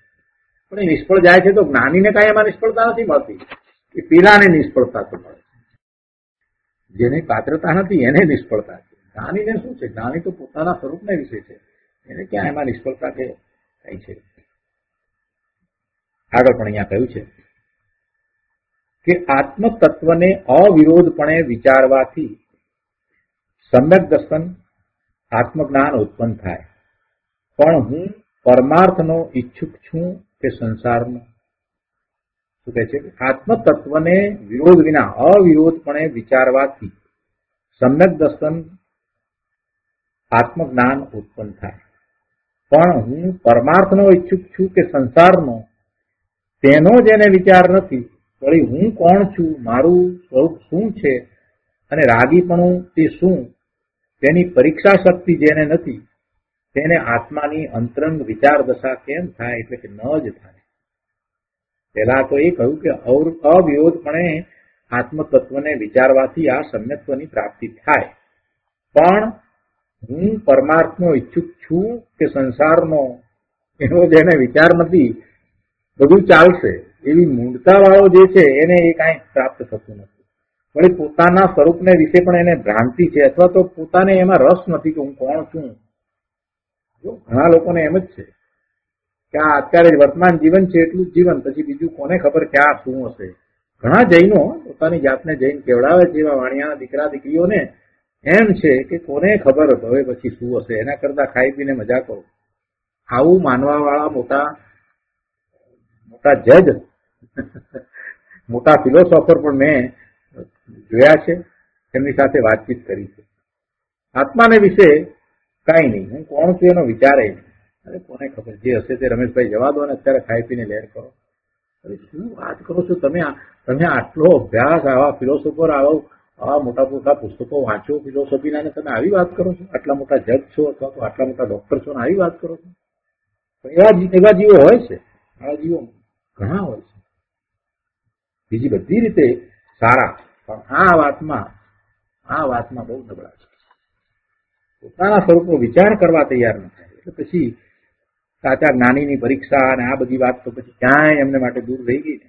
Speaker 2: પણ એ નિષ્ફળ જાય છે તો જ્ઞાનીને કાંઈ એમાં નિષ્ફળતા નથી મળતી, એ પેલાને નિષ્ફળતા તો મળે છે. જેને પાત્રતા નથી એને નિષ્ફળતા છે. જ્ઞાનીને શું છે? જ્ઞાની તો પોતાના સ્વરૂપને વિશે છે, એને ક્યાં એમાં નિષ્ફળતા કે કઈ છે? આગળ પણ અહીંયા કહ્યું છે કે આત્મતત્વને અવિરોધપણે વિચારવાથી સમ્યક દર્શન આત્મજ્ઞાન ઉત્પન્ન થાય. પણ હું પરમાર્થનો ઈચ્છુક છું કે સંસારનો? શું કહે છે? આત્મતત્વને વિરોધ વિના અવિરોધપણે વિચારવાથી સમ્યક દર્શન આત્મજ્ઞાન ઉત્પન્ન થાય. પણ હું પરમાર્થનો ઈચ્છુક છું કે સંસારનો, તેનો જ એને વિચાર નથી. વળી હું કોણ છું, મારું સ્વરૂપ શું છે અને રાગીપણું તે શું, તેની પરીક્ષા શક્તિ જેને નથી તેને આત્માની અંતરંગ વિચાર દશા કેમ થાય? એટલે કે ન જ થાય. પહેલા તો એ કહ્યું કે અવિરોધપણે આત્મતત્વને વિચારવાથી આ સમ્યક્ત્વની પ્રાપ્તિ થાય. પણ હું પરમાર્થનો ઈચ્છુક છું કે સંસારનો, એનો જેને વિચાર નથી, બધું ચાલશે એવી મૂળતા વાળો જે છે એને એ કાંઈ પ્રાપ્ત થતું નથી. વળી પોતાના સ્વરૂપને વિશે પણ એને ભ્રાંતિ છે, અથવા તો પોતાને એમાં રસ નથી કે હું કોણ છું. ઘણા લોકોને એમ જ છે કે આ અત્યારે વર્તમાન જીવન છે એટલું જ જીવન, પછી બીજું કોને ખબર ક્યાં શું હશે. ઘણા જૈનો પોતાની જાતને જૈન કેવડાવે છે, એવા વાણિયાના દીકરા દીકરીઓને એમ છે કે કોને ખબર હવે પછી શું હશે, એના કરતા ખાઈ પીને મજા કરો. આવું માનવા વાળા મોટા મોટા જજ, મોટા ફિલોસોફર પણ મેં જોયા છે, એમની સાથે વાતચીત કરી છે. આત્માને વિશે કાંઈ નહીં, હું કોણ છું એનો વિચારે નહીં. અરે કોને ખબર, જે હશે તે રમેશભાઈ જવા દો ને, અત્યારે ખાઈ પીને લહેર કરો. અરે શું વાત કરો છો તમે? તમે આટલો અભ્યાસ, આવા ફિલોસોફર, આવા મોટા મોટા પુસ્તકો વાંચો ફિલોસોફીના, ને તમે આવી વાત કરો છો? આટલા મોટા જજ છો અથવા તો આટલા મોટા ડોક્ટર છો ને આવી વાત કરો છો? એવા જીવો હોય છે, આવા જીવો ઘણા હોય છે, બીજી બધી રીતે સારા, પણ આ વાતમાં બહુ નબળા છે. પોતાના સ્વરૂપનો વિચાર કરવા તૈયાર ન થાય એટલે પછી સાચા જ્ઞાનીની પરીક્ષા અને આ બધી વાત તો પછી ક્યાંય એમને માટે દૂર રહી ગઈ.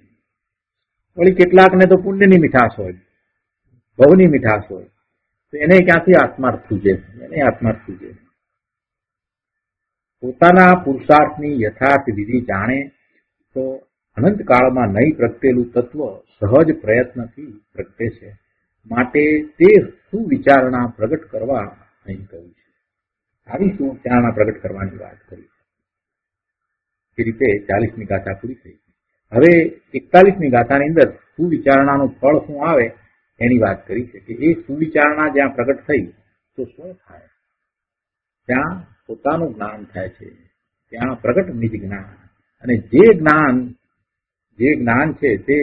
Speaker 2: વળી કેટલાકને તો પુણ્યની મીઠાશ હોય, ભવની મીઠાશ હોય, તો એને ક્યાંથી આત્માર્થ સૂજે? પોતાના પુરુષાર્થની યથાર્થ વિધિ જાણે તો અનંતકાળમાં નહીં પ્રગટેલું તત્વ સહજ પ્રયત્નથી પ્રગટે છે. માટે તે સુવિચારણા પ્રગટ કરવા અહીં કહ્યું છે. આવી સુવિચારણા પ્રગટ કરવાની વાત કરી છે. એ રીતે 40મી ગાથા પૂરી થઈ. હવે 41મી ગાથાની અંદર સુવિચારણાનું ફળ શું આવે એની વાત કરી છે કે એ સુવિચારણા જ્યાં પ્રગટ થઈ તો શું થાય? ત્યાં પોતાનું જ્ઞાન થાય છે, ત્યાં પ્રગટ નિજ જ્ઞાન. અને જે જ્ઞાન છે તે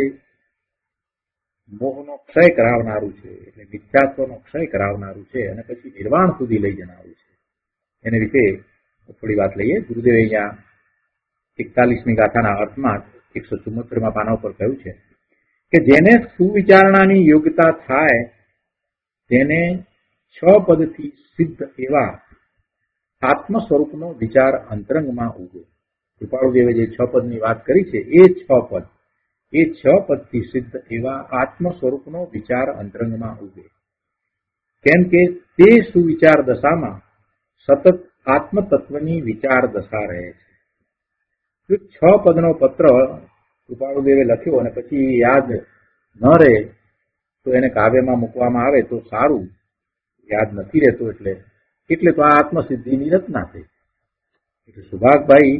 Speaker 2: મોહનો ક્ષય કરાવનારું છે, એટલે મિથ્યાત્વનો ક્ષય કરાવનારું છે, અને પછી નિર્વાણ સુધી લઈ જનારું છે. એને વિશે થોડી વાત લઈએ. ગુરુદેવે અહીંયા 41મી ગાથાના અર્થમાં 174માં પાના ઉપર કહ્યું છે કે જેને સુવિચારણાની યોગ્યતા થાય તેને 6 પદથી સિદ્ધ એવા આત્મ સ્વરૂપનો વિચાર અંતરંગમાં ઉગે. કૃપાળુદેવે જે 6 પદની વાત કરી છે એ 6 પદથી સિદ્ધ એવા આત્મ સ્વરૂપનો વિચાર અંતરંગમાં ઉગે. કેમ કે તે સુવિચાર દશામાં સતત આત્મ તત્વની વિચાર દશા રહે છે. જો 6 પદનો પત્ર કૃપાળુદેવે લખ્યો અને પછી યાદ ન રહે તો એને કાવ્યમાં મૂકવામાં આવે તો સારું. યાદ નથી રહેતો એટલે તો આ આત્મસિદ્ધિની રચના થઈ. એટલે સુભાગભાઈ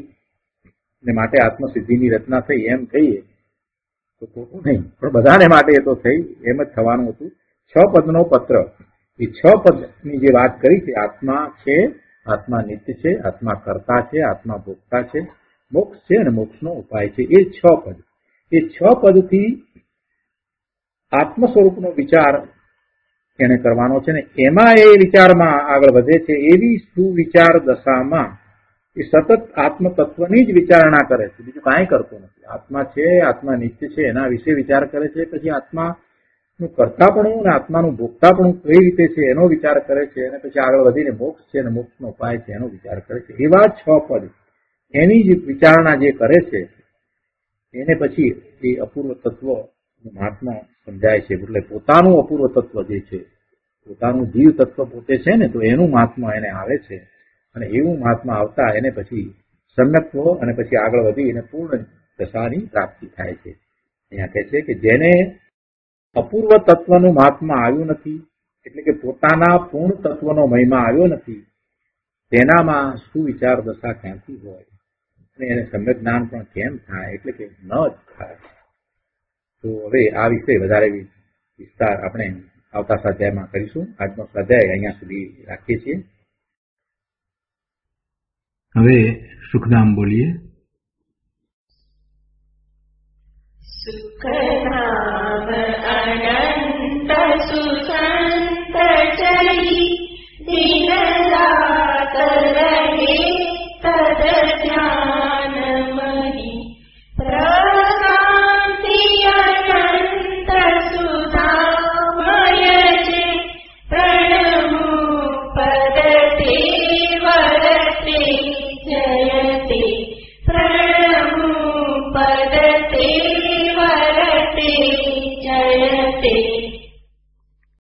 Speaker 2: ને માટે આત્મસિદ્ધિની રચના થઈ એમ કહીએ તો ખોટું નહીં, પણ બધાને માટે એ તો થઈ, એમ જ થવાનું હતું. 6 પદનો પત્ર, એ 6 પદની જે વાત કરી છે, આત્મા છે, આત્મા નિત્ય છે, આત્મા કર્તા છે, આત્મા ભોગતા છે, મોક્ષ છે અને મોક્ષનો ઉપાય છે. એ 6 પદ, એ 6 પદથી આત્મ સ્વરૂપનો વિચાર એને કરવાનો છે ને એમાં એ વિચારમાં આગળ વધે છે. એવી સુવિચાર દશામાં એ સતત આત્મ તત્વની જ વિચારણા કરે છે, બીજું કાંઈ કરતો નથી. આત્મા છે, આત્મા નિત્ય છે, એના વિશે વિચાર કરે છે. પછી આત્માનું કર્તાપણું અને આત્માનું ભોગતાપણું કઈ રીતે છે એનો વિચાર કરે છે, અને પછી આગળ વધીને મોક્ષ છે અને મોક્ષનો ઉપાય છે એનો વિચાર કરે છે. એવા 6 પદ એની જ વિચારણા જે કરે છે એને પછી એ અપૂર્વ તત્વ મહાત્મા સમજાય છે. એટલે પોતાનું અપૂર્વ તત્વ જે છે, પોતાનું જીવ તત્વ પોતે છે ને, તો એનું મહાત્મા એને આવે છે. અને એવું મહાત્મા આવતા એને પછી સમ્યક્ત્વ અને પછી આગળ વધી એને પૂર્ણ દશાની પ્રાપ્તિ થાય છે. અહીંયા કહે છે કે જેને અપૂર્વ તત્વનું મહાત્મા આવ્યું નથી, એટલે કે પોતાના પૂર્ણ તત્વનો મહિમા આવ્યો નથી, તેનામાં સુવિચાર દશા ક્યાંથી હોય અને એને સમ્યક જ્ઞાન પણ કેમ થાય? એટલે કે ન જ થાય. તો હવે આ વિશે વધારે વિસ્તાર આપણે આવતા સ્વાધ્યાયમાં કરીશું. આજનો સ્વાધ્યાય અહીંયા સુધી રાખીએ છીએ. હવે સુખધામ બોલીએ.
Speaker 3: સુખધામ અનંત